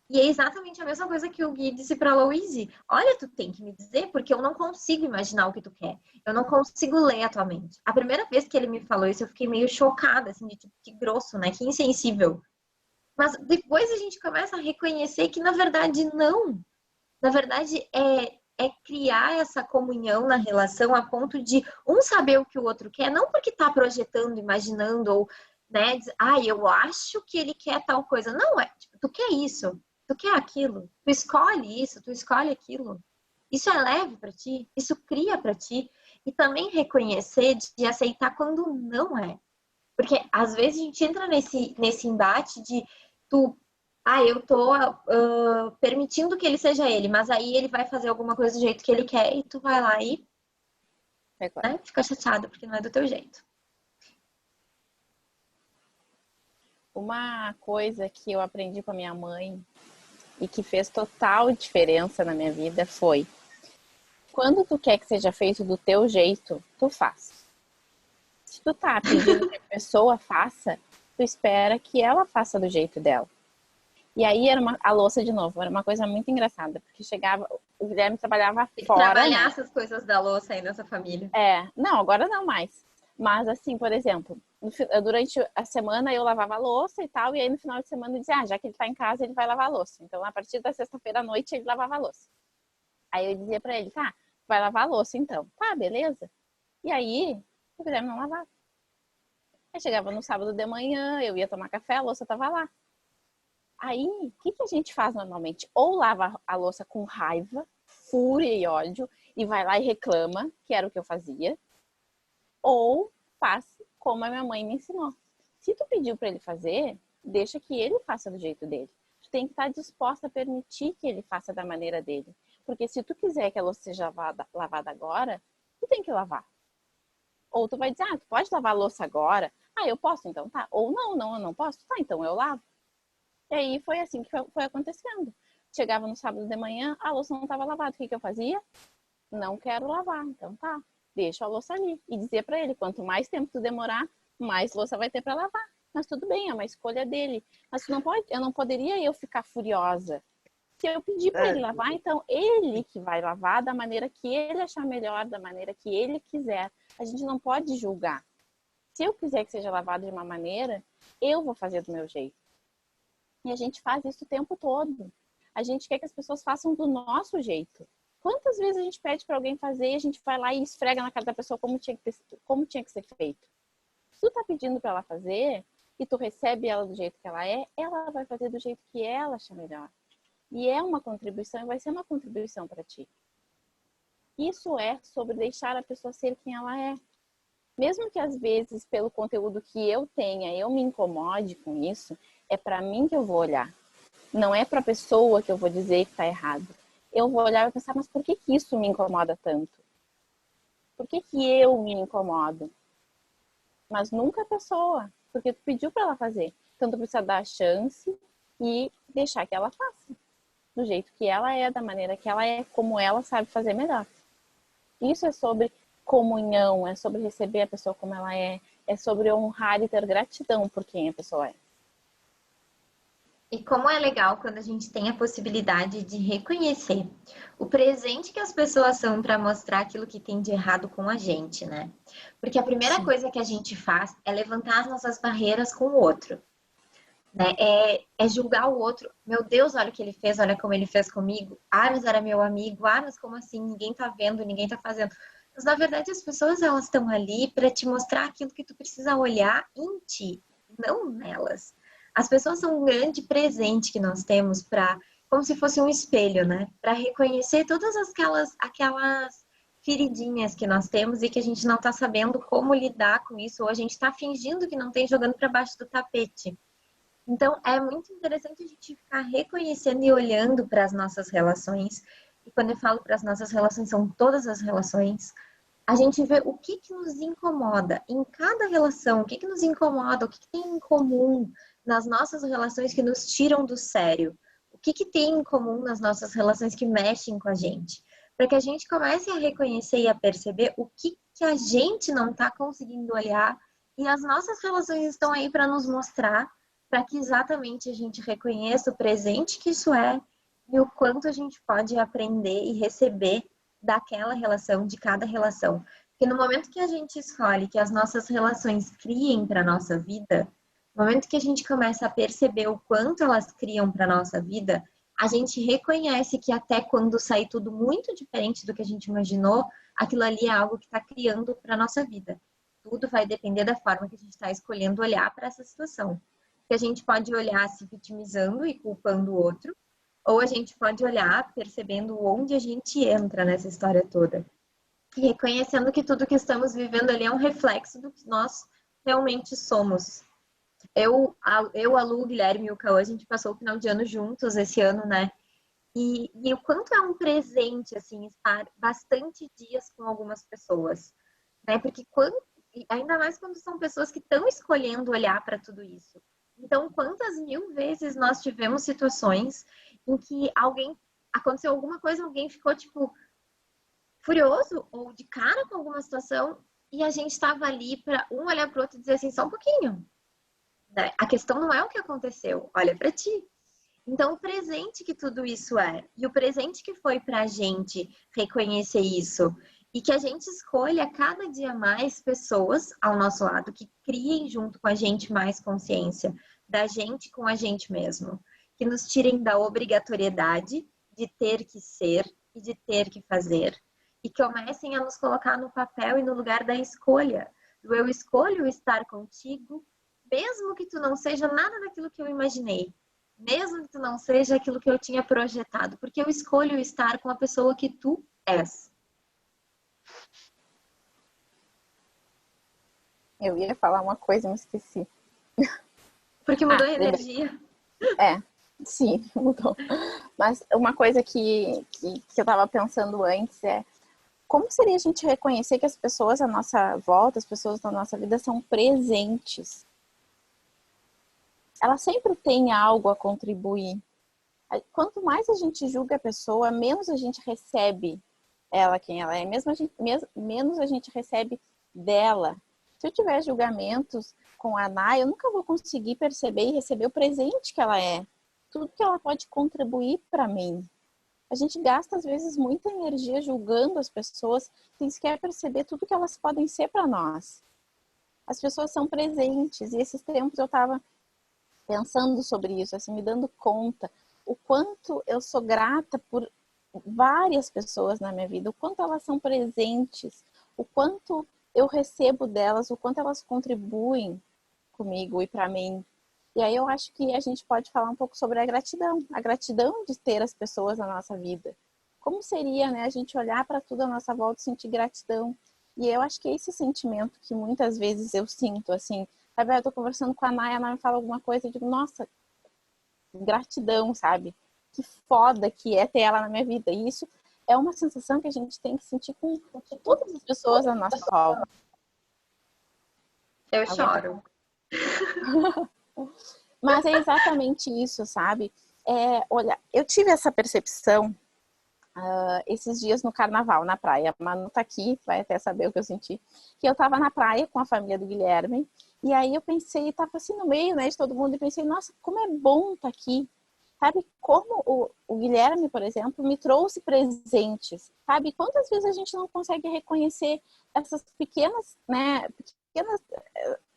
E é exatamente a mesma coisa que o Gui disse pra Louise. Olha, tu tem que me dizer, porque eu não consigo imaginar o que tu quer. Eu não consigo ler a tua mente. A primeira vez que ele me falou isso, eu fiquei meio chocada, assim, de tipo, que grosso, né? Que insensível. Mas depois a gente começa a reconhecer que, na verdade, não. Na verdade, é criar essa comunhão na relação a ponto de um saber o que o outro quer, não porque tá projetando, imaginando, ou, né, eu acho que ele quer tal coisa. Não, tipo, tu quer isso, tu quer aquilo, tu escolhe isso, tu escolhe aquilo. Isso é leve para ti, isso cria para ti. E também reconhecer de aceitar quando não é. Porque às vezes a gente entra nesse embate de tu, eu tô permitindo que ele seja ele, mas aí ele vai fazer alguma coisa do jeito que ele quer e tu vai lá e, né, fica chateado porque não é do teu jeito. Uma coisa que eu aprendi com a minha mãe e que fez total diferença na minha vida foi: quando tu quer que seja feito do teu jeito, tu faz. Se tu tá pedindo que a pessoa faça, tu espera que ela faça do jeito dela. E aí era a louça de novo, era uma coisa muito engraçada, porque chegava, o Guilherme trabalhava Tem que fora, trabalhar né? essas coisas da louça aí nessa família. Não, agora não mais. Mas assim, por exemplo, durante a semana eu lavava a louça e tal, e aí no final de semana eu dizia, já que ele tá em casa, ele vai lavar a louça. Então, a partir da sexta-feira à noite, ele lavava a louça. Aí eu dizia pra ele, tá, vai lavar a louça então. Tá, beleza. E aí, o Guilherme não lavava. Aí chegava no sábado de manhã, eu ia tomar café, a louça tava lá. Aí, o que a gente faz normalmente? Ou lava a louça com raiva, fúria e ódio, e vai lá e reclama, que era o que eu fazia, ou faz como a minha mãe me ensinou. Se tu pediu para ele fazer, deixa que ele faça do jeito dele. Tu tem que estar disposta a permitir que ele faça da maneira dele. Porque se tu quiser que a louça seja lavada agora, tu tem que lavar. Ou tu vai dizer, tu pode lavar a louça agora? Eu posso, então tá. Ou não, eu não posso. Tá, então eu lavo. E aí foi assim que foi acontecendo. Chegava no sábado de manhã, a louça não estava lavada. O que eu fazia? Não quero lavar. Então tá, deixa a louça ali. E dizia para ele, quanto mais tempo tu demorar, mais louça vai ter para lavar. Mas tudo bem, é uma escolha dele. Mas tu não pode, eu não poderia eu ficar furiosa. Se eu pedir para ele lavar, então ele que vai lavar da maneira que ele achar melhor, da maneira que ele quiser. A gente não pode julgar. Se eu quiser que seja lavado de uma maneira, eu vou fazer do meu jeito. E a gente faz isso o tempo todo. A gente quer que as pessoas façam do nosso jeito. Quantas vezes a gente pede para alguém fazer e a gente vai lá e esfrega na cara da pessoa como tinha que ser feito? Se tu tá pedindo para ela fazer e tu recebe ela do jeito que ela vai fazer do jeito que ela achar melhor. E é uma contribuição e vai ser uma contribuição para ti. Isso é sobre deixar a pessoa ser quem ela é. Mesmo que às vezes, pelo conteúdo que eu tenha, eu me incomode com isso, é para mim que eu vou olhar. Não é para a pessoa que eu vou dizer que está errado. eu vou olhar e pensar, mas por que que isso me incomoda tanto? Por que que eu me incomodo? Mas nunca a pessoa, porque tu pediu para ela fazer. Então tu precisa dar a chance e deixar que ela faça. Do jeito que ela é, da maneira que ela é, como ela sabe fazer melhor. Isso é sobre comunhão, é sobre receber a pessoa como ela é sobre honrar e ter gratidão por quem a pessoa é. E como é legal quando a gente tem a possibilidade de reconhecer o presente que as pessoas são para mostrar aquilo que tem de errado com a gente, né? Porque a primeira coisa que a gente faz é levantar as nossas barreiras com o outro, né? É julgar o outro. Meu Deus, olha o que ele fez, olha como ele fez comigo. Ah, mas era meu amigo. Ah, mas como assim? Ninguém tá vendo, ninguém tá fazendo. Mas na verdade as pessoas elas estão ali para te mostrar aquilo que tu precisa olhar em ti, não nelas. As pessoas são um grande presente que nós temos para, como se fosse um espelho, né? Para reconhecer todas aquelas feridinhas que nós temos e que a gente não está sabendo como lidar com isso, ou a gente está fingindo que não tem, jogando para baixo do tapete. Então, é muito interessante a gente ficar reconhecendo e olhando para as nossas relações. E quando eu falo para as nossas relações, são todas as relações. A gente vê o que nos incomoda em cada relação, o que nos incomoda, o que tem em comum nas nossas relações que nos tiram do sério. O que tem em comum nas nossas relações que mexem com a gente. Para que a gente comece a reconhecer e a perceber o que a gente não está conseguindo olhar. E as nossas relações estão aí para nos mostrar, para que exatamente a gente reconheça o presente que isso é e o quanto a gente pode aprender e receber daquela relação, de cada relação. Porque no momento que a gente escolhe que as nossas relações criem para a nossa vida, no momento que a gente começa a perceber o quanto elas criam para a nossa vida, a gente reconhece que até quando sair tudo muito diferente do que a gente imaginou, aquilo ali é algo que está criando para a nossa vida. Tudo vai depender da forma que a gente está escolhendo olhar para essa situação. Que a gente pode olhar se vitimizando e culpando o outro, ou a gente pode olhar percebendo onde a gente entra nessa história toda. E reconhecendo que tudo que estamos vivendo ali é um reflexo do que nós realmente somos. A Lu, o Guilherme e o Cauã, a gente passou o final de ano juntos esse ano, né? E o quanto é um presente, assim, estar bastante dias com algumas pessoas, né? Porque ainda mais quando são pessoas que estão escolhendo olhar para tudo isso. Então, quantas mil vezes nós tivemos situações em que aconteceu alguma coisa, alguém ficou, tipo, furioso ou de cara com alguma situação e a gente estava ali para um olhar para o outro e dizer assim, só um pouquinho. Né? A questão não é o que aconteceu, olha para ti. Então, o presente que tudo isso é, e o presente que foi para a gente reconhecer isso, e que a gente escolha cada dia mais pessoas ao nosso lado que criem junto com a gente mais consciência da gente com a gente mesmo, que nos tirem da obrigatoriedade de ter que ser e de ter que fazer, e que comecem a nos colocar no papel e no lugar da escolha. Eu escolho estar contigo, mesmo que tu não seja nada daquilo que eu imaginei. Mesmo que tu não seja aquilo que eu tinha projetado, porque eu escolho estar com a pessoa que tu és. Eu ia falar uma coisa, mas esqueci. Porque mudou a energia. Sim, mudou. Mas uma coisa que eu tava pensando antes é como seria a gente reconhecer que as pessoas à nossa volta, as pessoas da nossa vida são presentes? Ela sempre tem algo a contribuir. Quanto mais a gente julga a pessoa, menos a gente recebe ela quem ela é, menos a gente recebe dela. Se eu tiver julgamentos com a Ana, eu nunca vou conseguir perceber e receber o presente que ela é. Tudo que ela pode contribuir para mim. A gente gasta, às vezes, muita energia julgando as pessoas sem sequer perceber tudo que elas podem ser para nós. As pessoas são presentes. E esses tempos eu estava pensando sobre isso, assim, me dando conta o quanto eu sou grata por várias pessoas na minha vida, o quanto elas são presentes, o quanto eu recebo delas, o quanto elas contribuem comigo e para mim. E aí eu acho que a gente pode falar um pouco sobre a gratidão de ter as pessoas na nossa vida. Como seria, né, a gente olhar para tudo à nossa volta e sentir gratidão? E eu acho que é esse sentimento que muitas vezes eu sinto, assim, sabe, eu tô conversando com a Naya me fala alguma coisa e digo, nossa, gratidão, sabe? que foda que é ter ela na minha vida. E isso é uma sensação que a gente tem que sentir com todas as pessoas à nossa volta. Eu choro. Mas é exatamente isso, sabe? Olha, eu tive essa percepção esses dias no carnaval, na praia. A Manu tá aqui, vai até saber o que eu senti. Que eu tava na praia com a família do Guilherme, e aí eu pensei, tava assim no meio, né, de todo mundo, e pensei, nossa, como é bom estar aqui. Sabe, como o Guilherme, por exemplo, me trouxe presentes. Sabe, quantas vezes a gente não consegue reconhecer essas pequenas, né,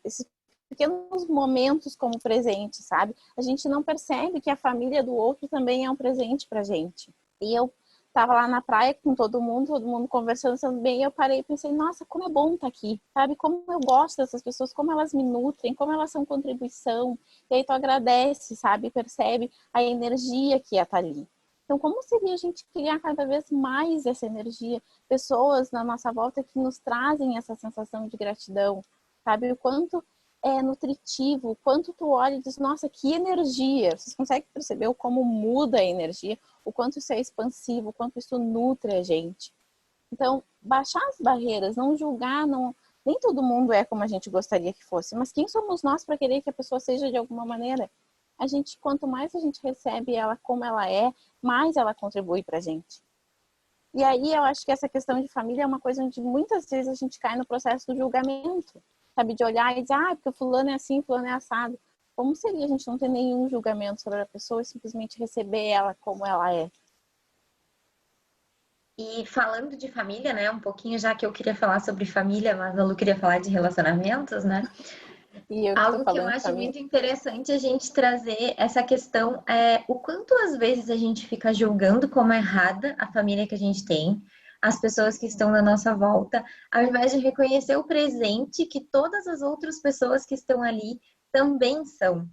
esses pequenos momentos como presente, sabe? A gente não percebe que a família do outro também é um presente pra gente. E eu tava lá na praia com todo mundo conversando, sendo bem, e eu parei e pensei, nossa, como é bom estar aqui, sabe? Como eu gosto dessas pessoas, como elas me nutrem, como elas são contribuição. E aí tu agradece, sabe? Percebe a energia que é estar ali. Então, como seria a gente criar cada vez mais essa energia? Pessoas na nossa volta que nos trazem essa sensação de gratidão, sabe? O quanto é nutritivo, o quanto tu olha e diz, nossa, que energia. Vocês conseguem perceber o como muda a energia? O quanto isso é expansivo, o quanto isso nutre a gente. Então, baixar as barreiras, não julgar, nem todo mundo é como a gente gostaria que fosse, mas quem somos nós para querer que a pessoa seja de alguma maneira? Quanto mais a gente recebe ela como ela é, mais ela contribui para a gente. E aí eu acho que essa questão de família é uma coisa onde muitas vezes a gente cai no processo do julgamento, sabe? De olhar e dizer, porque fulano é assim, fulano é assado. Como seria a gente não ter nenhum julgamento sobre a pessoa e simplesmente receber ela como ela é? E falando de família, né, um pouquinho, já que eu queria falar sobre família, mas a Lu queria falar de relacionamentos, né? E eu Algo que eu falando de acho família. muito interessante a gente trazer essa questão é o quanto às vezes a gente fica julgando como errada a família que a gente tem, as pessoas que estão na nossa volta, ao invés de reconhecer o presente que todas as outras pessoas que estão ali também são.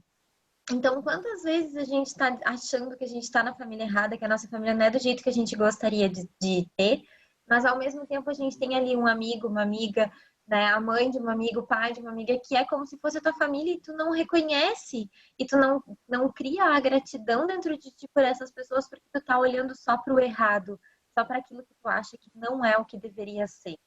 Então, quantas vezes a gente está achando que a gente está na família errada, que a nossa família não é do jeito que a gente gostaria de ter, mas ao mesmo tempo a gente tem ali um amigo, uma amiga, né, a mãe de um amigo, o pai de uma amiga, que é como se fosse a tua família e tu não reconhece, e tu não cria a gratidão dentro de ti por essas pessoas, porque tu tá olhando só para o errado, só para aquilo que tu acha que não é o que deveria ser.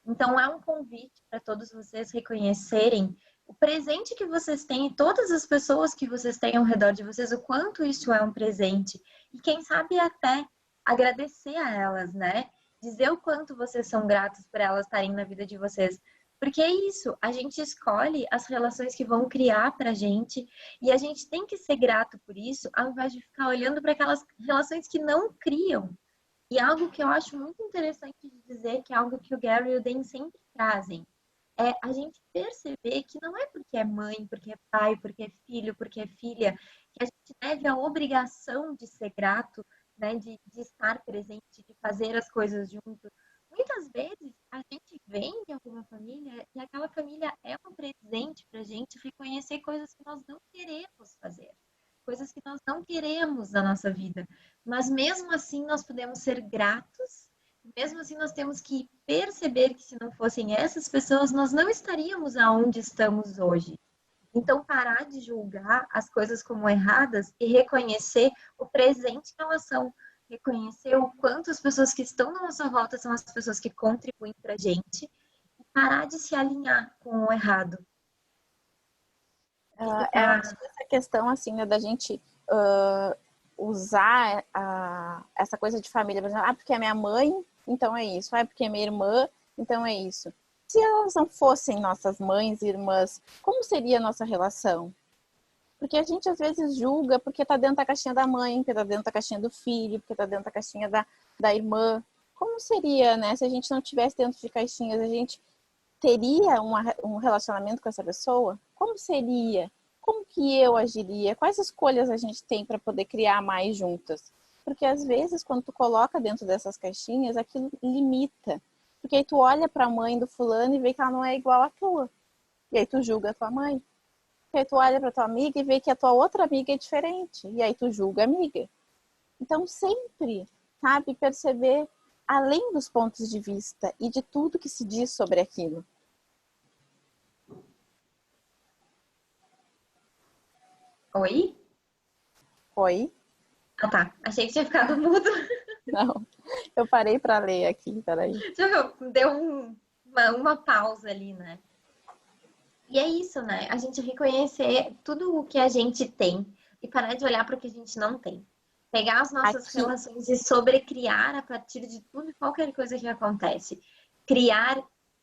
Então, é um convite para todos vocês reconhecerem o presente que vocês têm e todas as pessoas que vocês têm ao redor de vocês, o quanto isso é um presente. E quem sabe até agradecer a elas, né? Dizer o quanto vocês são gratos por elas estarem na vida de vocês. Porque é isso, a gente escolhe as relações que vão criar pra gente e a gente tem que ser grato por isso, ao invés de ficar olhando para aquelas relações que não criam. E algo que eu acho muito interessante de dizer, que é algo que o Gary e o Dan sempre trazem, é a gente perceber que não é porque é mãe, porque é pai, porque é filho, porque é filha, que a gente deve a obrigação de ser grato, né, de estar presente, de fazer as coisas juntos. Muitas vezes a gente vem de alguma família e aquela família é um presente para a gente reconhecer coisas que nós não queremos fazer, coisas que nós não queremos na nossa vida. Mas mesmo assim nós podemos ser gratos, mesmo assim nós temos que perceber que se não fossem essas pessoas, nós não estaríamos aonde estamos hoje. Então, parar de julgar as coisas como erradas e reconhecer o presente que elas são. Reconhecer o quanto as pessoas que estão na nossa volta são as pessoas que contribuem para a gente. E parar de se alinhar com o errado. Eu acho que essa questão, assim, né, da gente usar essa coisa de família, por exemplo, porque é minha mãe, então é isso, porque é minha irmã, então é isso. Se elas não fossem nossas mães e irmãs, como seria a nossa relação? Porque a gente às vezes julga porque tá dentro da caixinha da mãe, porque tá dentro da caixinha do filho, porque tá dentro da caixinha da irmã. Como seria, né, se a gente não tivesse dentro de caixinhas, a gente teria um relacionamento com essa pessoa? Como seria? Como que eu agiria? Quais escolhas a gente tem para poder criar mais juntas? Porque às vezes, quando tu coloca dentro dessas caixinhas, aquilo limita. Porque aí tu olha para a mãe do fulano e vê que ela não é igual à tua. E aí tu julga a tua mãe. E aí tu olha para tua amiga e vê que a tua outra amiga é diferente. E aí tu julga a amiga. Então sempre, sabe, perceber além dos pontos de vista e de tudo que se diz sobre aquilo. Oi? Oi? Ah, tá. Achei que tinha ficado mudo. Não, eu parei para ler aqui, peraí. Deu uma pausa ali, né? E é isso, né? A gente reconhecer tudo o que a gente tem e parar de olhar para o que a gente não tem. Pegar as nossas Aqui, relações e sobrecriar a partir de tudo e qualquer coisa que acontece. Criar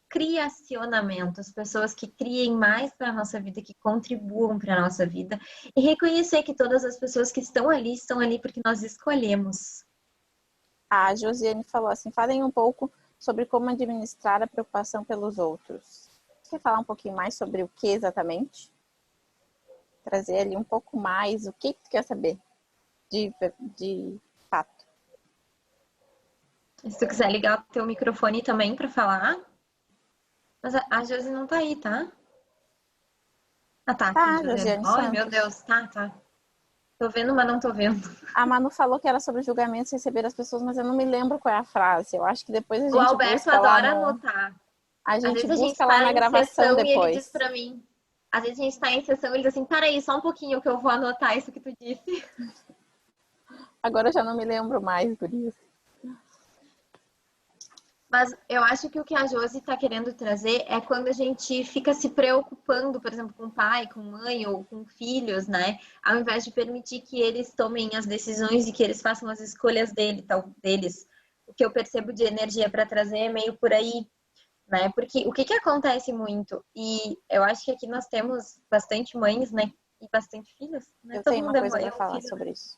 criacionamentos, pessoas que criem mais para a nossa vida, que contribuam para a nossa vida. E reconhecer que todas as pessoas que estão ali porque nós escolhemos. a Josiane falou assim, falem um pouco sobre como administrar a preocupação pelos outros. Você quer falar um pouquinho mais sobre o que exatamente? Trazer ali um pouco mais, o que tu quer saber de fato. Se tu quiser ligar o teu microfone também para falar. Mas a Josi não tá aí, tá? Ah, tá aqui, Tá, Josiane. Josiane Ai, meu Santos. Deus, tá. Tô vendo, mas não tô vendo. A Manu falou que era sobre julgamentos e receber as pessoas, mas eu não me lembro qual é a frase. Eu acho que depois a O gente Alberto busca lá adora no... anotar. A Às gente vezes a gente busca lá tá na em gravação sessão e ele diz depois. pra mim. Às vezes a gente tá em sessão e ele diz assim: para aí, só um pouquinho que eu vou anotar isso que tu disse. Agora eu já não me lembro mais, gurias. Mas eu acho que o que a Josi tá querendo trazer é quando a gente fica se preocupando, por exemplo, com pai, com mãe ou com filhos, né? Ao invés de permitir que eles tomem as decisões e que eles façam as escolhas deles. O que eu percebo de energia para trazer é meio por aí, né? Porque o que acontece muito, e eu acho que aqui nós temos bastante mães, né? E bastante filhos, né? Eu Todo tenho uma mundo é coisa mãe para ou falar filho, né? sobre isso.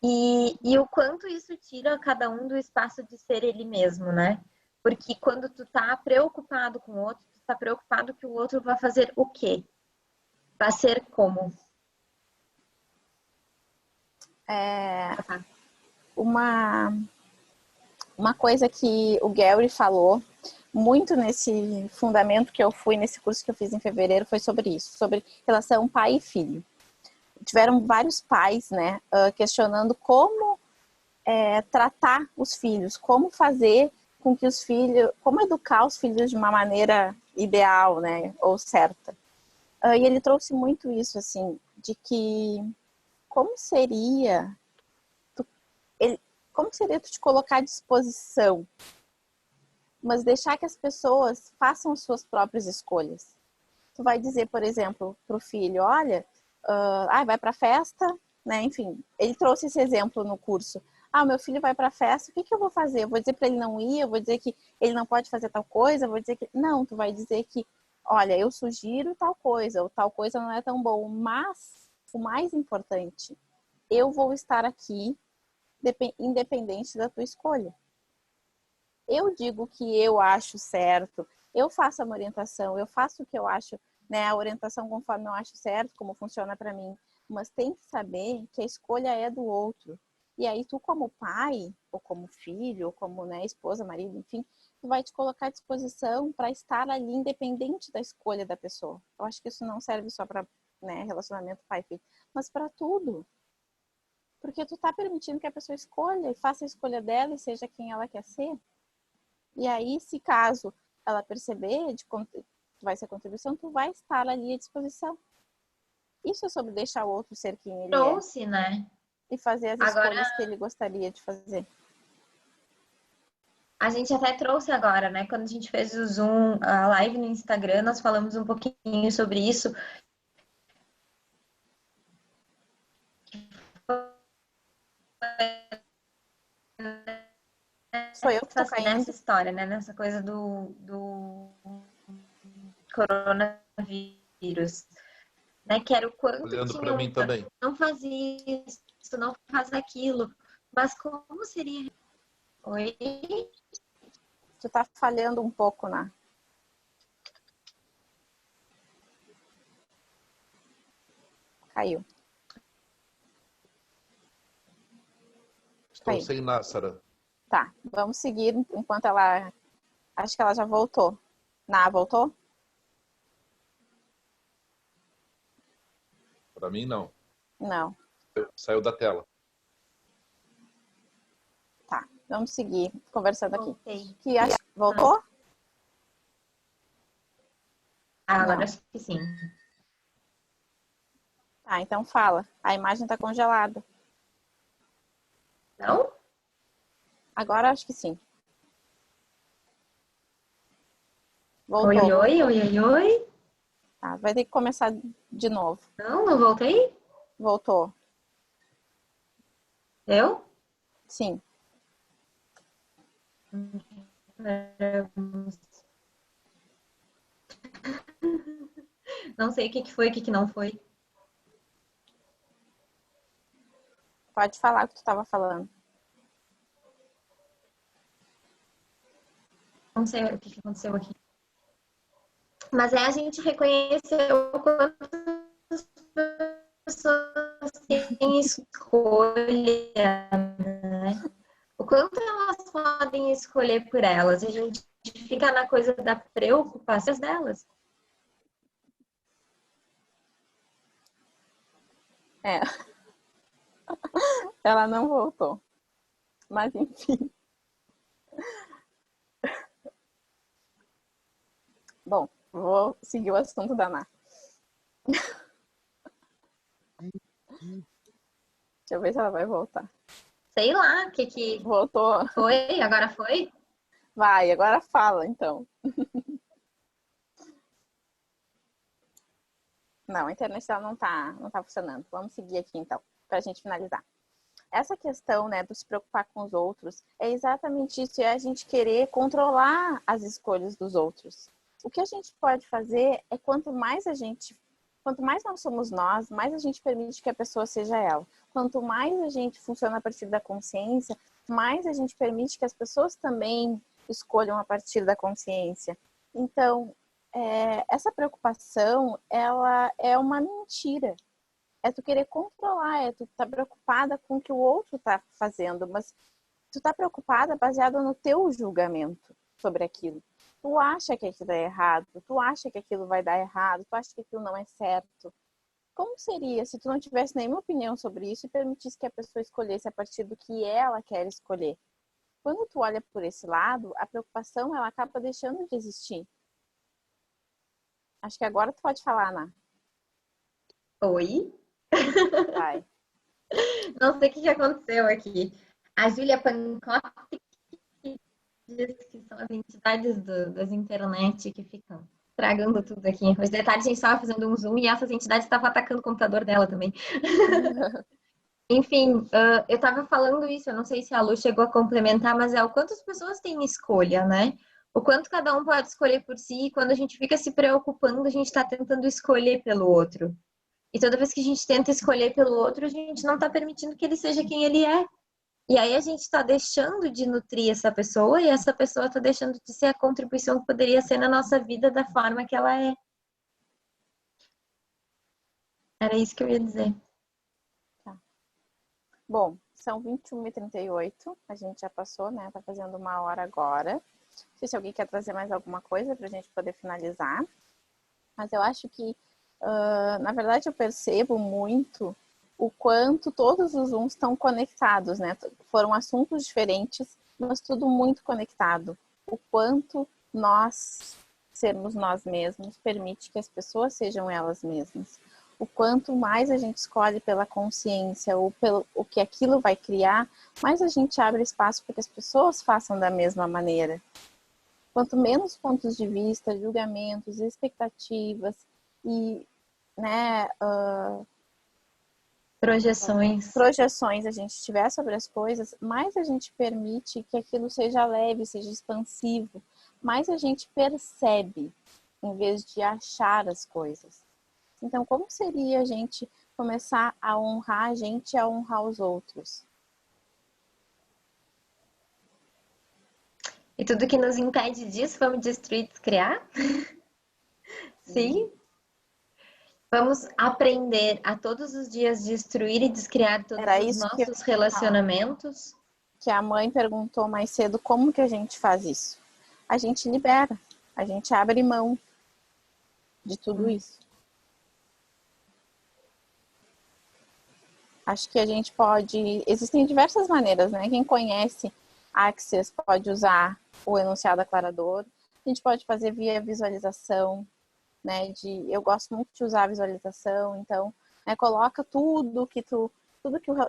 E o quanto isso tira cada um do espaço de ser ele mesmo, né? Porque quando tu tá preocupado com o outro, tu tá preocupado que o outro vai fazer o quê? Vai ser como? É Ah, tá. uma coisa que o Gary falou muito nesse fundamento que eu fui, nesse curso que eu fiz em fevereiro, foi sobre isso, sobre relação pai e filho. Tiveram vários pais, né, questionando como tratar os filhos, como fazer com que os filhos, como educar os filhos de uma maneira ideal, né, ou certa. E ele trouxe muito isso, assim, de que como seria, como seria tu te colocar à disposição, mas deixar que as pessoas façam as suas próprias escolhas. Tu vai dizer, por exemplo, para o filho, olha, vai para a festa, né? Enfim, ele trouxe esse exemplo no curso. Meu filho vai para a festa, o que eu vou fazer? Eu vou dizer para ele não ir, eu vou dizer que ele não pode fazer tal coisa, eu vou dizer que... Não, tu vai dizer que, olha, eu sugiro tal coisa, ou tal coisa não é tão bom, mas o mais importante, eu vou estar aqui independente da tua escolha. Eu digo que eu acho certo, eu faço uma orientação, eu faço o que eu acho, né, a orientação conforme eu acho certo, como funciona para mim, mas tem que saber que a escolha é do outro. E aí tu como pai, ou como filho, ou como, né, esposa, marido, enfim, tu vai te colocar à disposição para estar ali independente da escolha da pessoa. Eu acho que isso não serve só para, né, relacionamento pai-filho, mas para tudo. Porque tu tá permitindo que a pessoa escolha e faça a escolha dela e seja quem ela quer ser. E aí, se caso ela perceber de que vai ser contribuição, tu vai estar ali à disposição. Isso é sobre deixar o outro ser quem ele é Trouxe, né? e fazer as Agora, escolhas que ele gostaria de fazer. a gente até trouxe agora, né? Quando a gente fez o Zoom, a live no Instagram, nós falamos um pouquinho sobre isso. Sou eu que tô Nessa caindo? história, né? Nessa coisa do coronavírus, né? Que era o quanto Olhando para tinham, mim também. não faz isso, não faz aquilo. Mas como seria? Oi? Tu tá falhando um pouco, né? Caiu. Estou Caiu. sem Nássara. Tá, vamos seguir enquanto ela... Acho que ela já voltou. Voltou? Para mim, não. Não. Saiu da tela. Tá, vamos seguir conversando aqui. Voltei. Voltou? Agora Não. acho que sim. Tá, então fala. A imagem tá congelada. Não? Agora acho que sim. Oi, Voltou. oi, oi, oi, oi. Tá, vai ter que começar de novo. Não voltei? Voltou. Eu? Sim. Não sei o que que foi, o que que não foi. Pode falar o que tu estava falando. Não sei o que que aconteceu aqui. Mas é a gente reconhecer o quanto as pessoas têm escolha, né? O quanto elas podem escolher por elas. A gente fica na coisa da preocupação delas. É. Ela não voltou. Mas enfim. Bom, vou seguir o assunto da Ná. Deixa eu ver se ela vai voltar. Sei lá, o que que Voltou. foi? Agora foi? Vai, agora fala, então. Não, a internet dela não tá funcionando. Vamos seguir aqui, então, pra gente finalizar. Essa questão, né, do se preocupar com os outros, é exatamente isso, é a gente querer controlar as escolhas dos outros. O que a gente pode fazer é quanto mais nós somos nós, mais a gente permite que a pessoa seja ela. Quanto mais a gente funciona a partir da consciência, mais a gente permite que as pessoas também escolham a partir da consciência. Então, essa preocupação, ela é uma mentira. É tu querer controlar, é tu estar preocupada com o que o outro está fazendo, mas tu está preocupada baseada no teu julgamento sobre aquilo. Tu acha que aquilo é errado, tu acha que aquilo vai dar errado, tu acha que aquilo não é certo. Como seria se tu não tivesse nenhuma opinião sobre isso e permitisse que a pessoa escolhesse a partir do que ela quer escolher? Quando tu olha por esse lado, a preocupação ela acaba deixando de existir. Acho que agora tu pode falar, Ana. Oi? Vai. Não sei o que que aconteceu aqui. A Júlia Pancop diz que são as entidades das internet que ficam tragando tudo aqui. Os detalhes, a gente estava fazendo um zoom e essas entidades estavam atacando o computador dela também. Enfim, eu estava falando isso, eu não sei se a Lu chegou a complementar, mas é o quanto as pessoas têm escolha, né? O quanto cada um pode escolher por si, e quando a gente fica se preocupando, a gente está tentando escolher pelo outro. E toda vez que a gente tenta escolher pelo outro, a gente não está permitindo que ele seja quem ele é. E aí a gente está deixando de nutrir essa pessoa e essa pessoa está deixando de ser a contribuição que poderia ser na nossa vida da forma que ela é. Era isso que eu ia dizer. Tá. Bom, são 21h38, a gente já passou, né? Tá fazendo 1 hora agora. Não sei se alguém quer trazer mais alguma coisa para a gente poder finalizar. Mas eu acho que, na verdade, eu percebo muito o quanto todos os Zooms estão conectados, né? Foram assuntos diferentes, mas tudo muito conectado. O quanto nós sermos nós mesmos permite que as pessoas sejam elas mesmas. O quanto mais a gente escolhe pela consciência ou pelo o que aquilo vai criar, mais a gente abre espaço para que as pessoas façam da mesma maneira. Quanto menos pontos de vista, julgamentos, expectativas e, né, projeções a gente tiver sobre as coisas, mais a gente permite que aquilo seja leve, seja expansivo, mais a gente percebe, em vez de achar as coisas. Então, como seria a gente começar a honrar a gente e a honrar os outros? E tudo que nos impede disso, vamos destruir e descriar? Sim. Vamos aprender a todos os dias destruir e descriar todos os nossos relacionamentos. Que a mãe perguntou mais cedo como que a gente faz isso. A gente libera, a gente abre mão de tudo isso. Acho que a gente pode... Existem diversas maneiras, né? Quem conhece Access pode usar o enunciado aclarador. A gente pode fazer via visualização, né? Eu gosto muito de usar a visualização, então, né, coloca tudo que o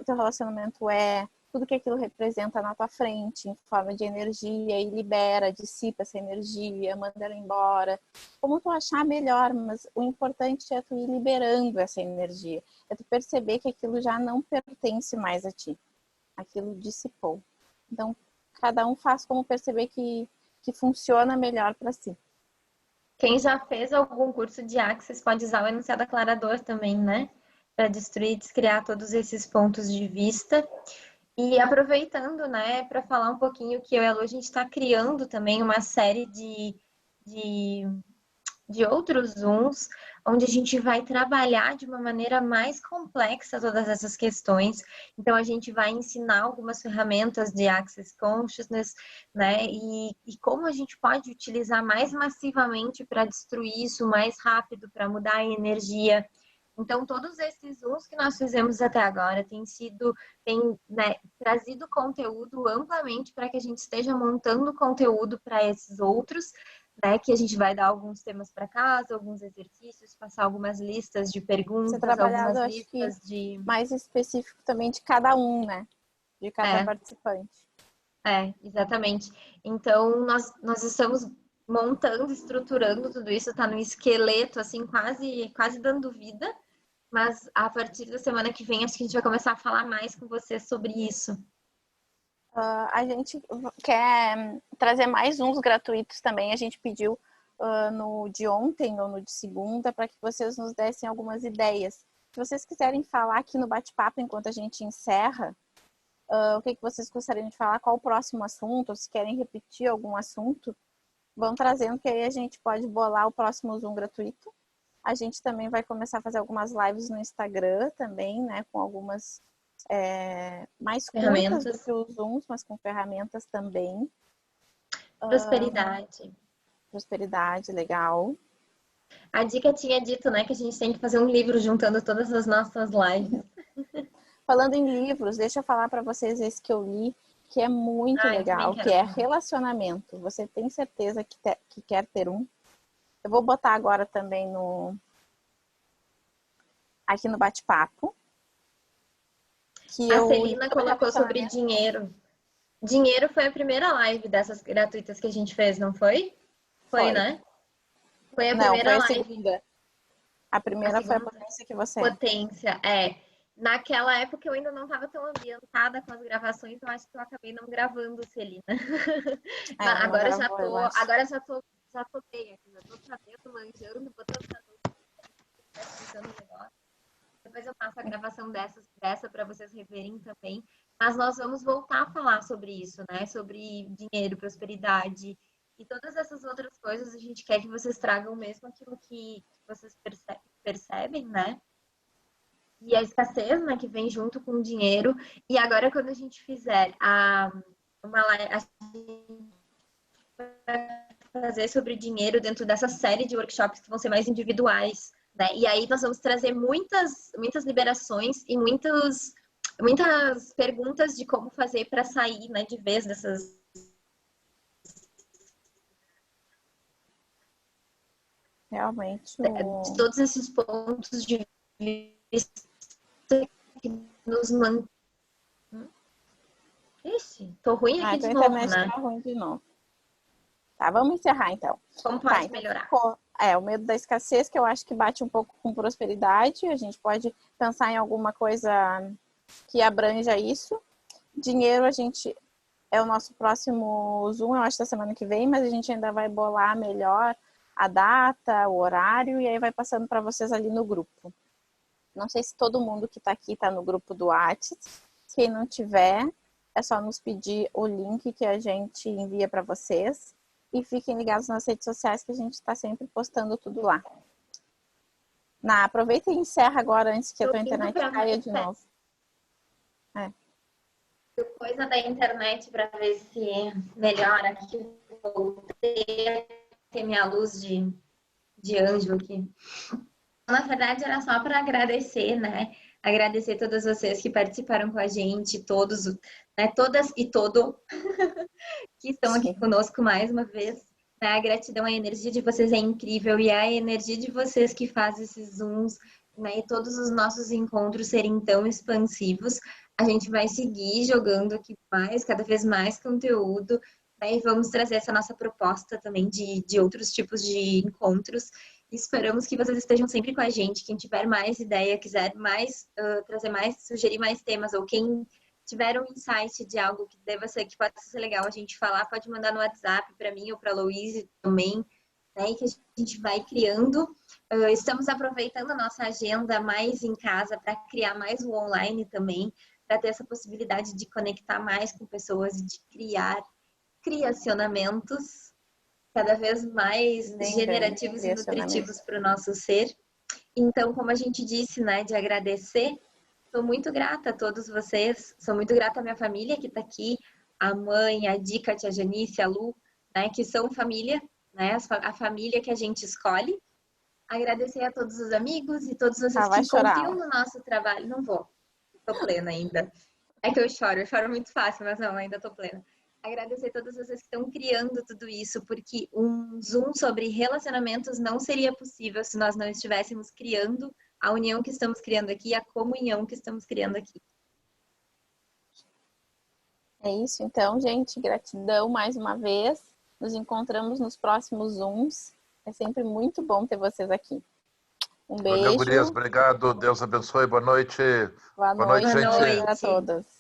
teu relacionamento é, tudo que aquilo representa na tua frente, em forma de energia, e libera, dissipa essa energia, manda ela embora. Como tu achar melhor, mas o importante é tu ir liberando essa energia. É tu perceber que aquilo já não pertence mais a ti. Aquilo dissipou. Então, cada um faz como perceber que funciona melhor para si. Quem já fez algum curso de Axis pode usar o enunciado aclarador também, né? Para destruir e descriar todos esses pontos de vista. E aproveitando, né, para falar um pouquinho que eu e a Lu, a gente está criando também uma série de outros Zooms, onde a gente vai trabalhar de uma maneira mais complexa todas essas questões. Então, a gente vai ensinar algumas ferramentas de Access Consciousness, né? E como a gente pode utilizar mais massivamente para destruir isso mais rápido, para mudar a energia. Então, todos esses Zooms que nós fizemos até agora têm né, trazido conteúdo amplamente para que a gente esteja montando conteúdo para esses outros, né, que a gente vai dar alguns temas para casa, alguns exercícios, passar algumas listas de perguntas, trabalhado, algumas listas de... mais específico também de cada um, né? De cada participante. Exatamente. Então, nós estamos montando, estruturando tudo isso, tá no esqueleto, assim, quase dando vida, mas a partir da semana que vem, acho que a gente vai começar a falar mais com vocês sobre isso. A gente quer trazer mais uns gratuitos também. A gente pediu no de ontem ou no de segunda para que vocês nos dessem algumas ideias. Se vocês quiserem falar aqui no bate-papo enquanto a gente encerra, o que vocês gostariam de falar, qual o próximo assunto, ou se querem repetir algum assunto, vão trazendo que aí a gente pode bolar o próximo Zoom gratuito. A gente também vai começar a fazer algumas lives no Instagram também, né, com algumas mais curtas do que os Zooms, mas com ferramentas também. Prosperidade, legal. A Dica tinha dito, né, que a gente tem que fazer um livro juntando todas as nossas lives. Falando em livros, deixa eu falar para vocês esse que eu li, que é muito legal, que é Relacionamento. Você tem certeza que quer ter um? Eu vou botar agora também aqui no bate-papo. A Celina colocou sobre dinheiro. Dinheiro foi a primeira live dessas gratuitas que a gente fez, não foi? Foi, né? Foi a primeira live. Segunda. A primeira foi a potência que você Potência, Naquela época eu ainda não estava tão ambientada com as gravações, então acho que eu acabei não gravando, Celina. Agora já tô bem aqui, já tô sabendo, manjando, botando na negócio. Depois eu faço a gravação dessa para vocês reverem também. Mas nós vamos voltar a falar sobre isso, né? Sobre dinheiro, prosperidade e todas essas outras coisas. A gente quer que vocês tragam mesmo aquilo que vocês percebem, né? E a escassez, né? Que vem junto com o dinheiro. E agora, quando a gente fizer uma live, a gente vai fazer sobre dinheiro dentro dessa série de workshops que vão ser mais individuais. Né? E aí nós vamos trazer muitas liberações e muitas perguntas de como fazer para sair, né, de vez dessas... Realmente. De todos esses pontos de vista que nos mantêm... Ixi, tô ruim aqui de novo, né? Tá ruim de novo. Tá, vamos encerrar então. Como pode melhorar? O medo da escassez, que eu acho que bate um pouco com prosperidade. A gente pode pensar em alguma coisa que abranja isso. Dinheiro, é o nosso próximo Zoom, eu acho, da semana que vem, mas a gente ainda vai bolar melhor a data, o horário, e aí vai passando para vocês ali no grupo. Não sei se todo mundo que está aqui está no grupo do WhatsApp. Quem não tiver, é só nos pedir o link que a gente envia para vocês. E fiquem ligados nas redes sociais que a gente está sempre postando tudo lá. Aproveita e encerra agora antes que a tua internet caia de novo. Coisa da internet para ver se melhora aqui. Voltei a ter minha luz de anjo aqui. Na verdade, era só para agradecer, né? Agradecer a todas vocês que participaram com a gente, todos, né? Todas e todo que estão aqui conosco mais uma vez. Né? A gratidão, a energia de vocês é incrível e a energia de vocês que faz esses Zooms, né? E todos os nossos encontros serem tão expansivos. A gente vai seguir jogando aqui mais, cada vez mais conteúdo, né? E vamos trazer essa nossa proposta também de outros tipos de encontros. Esperamos que vocês estejam sempre com a gente. Quem tiver mais ideia, quiser mais trazer mais, sugerir mais temas, ou quem tiver um insight de algo que deva ser, que pode ser legal a gente falar, pode mandar no WhatsApp para mim ou para a Louise também, né? E que a gente vai criando. Estamos aproveitando a nossa agenda mais em casa para criar mais o online também, para ter essa possibilidade de conectar mais com pessoas e de criar criacionamentos cada vez mais generativos e nutritivos para o nosso ser. Então, como a gente disse, né, de agradecer, sou muito grata a todos vocês, sou muito grata à minha família que está aqui, a mãe, a Dica, a tia Janice, a Lu, né, que são família, né, a família que a gente escolhe. Agradecer a todos os amigos e todos vocês que confiam no nosso trabalho. Não vou. Tô plena ainda. É que eu choro muito fácil, mas não, ainda tô plena. Agradecer a todos vocês que estão criando tudo isso, porque um Zoom sobre relacionamentos não seria possível se nós não estivéssemos criando a união que estamos criando aqui, a comunhão que estamos criando aqui. É isso, então, gente, gratidão mais uma vez. Nos encontramos nos próximos Zooms. É sempre muito bom ter vocês aqui. Um beijo. Valeu, gurias. Obrigado. Deus abençoe. Boa noite. Boa noite, gente. a todas.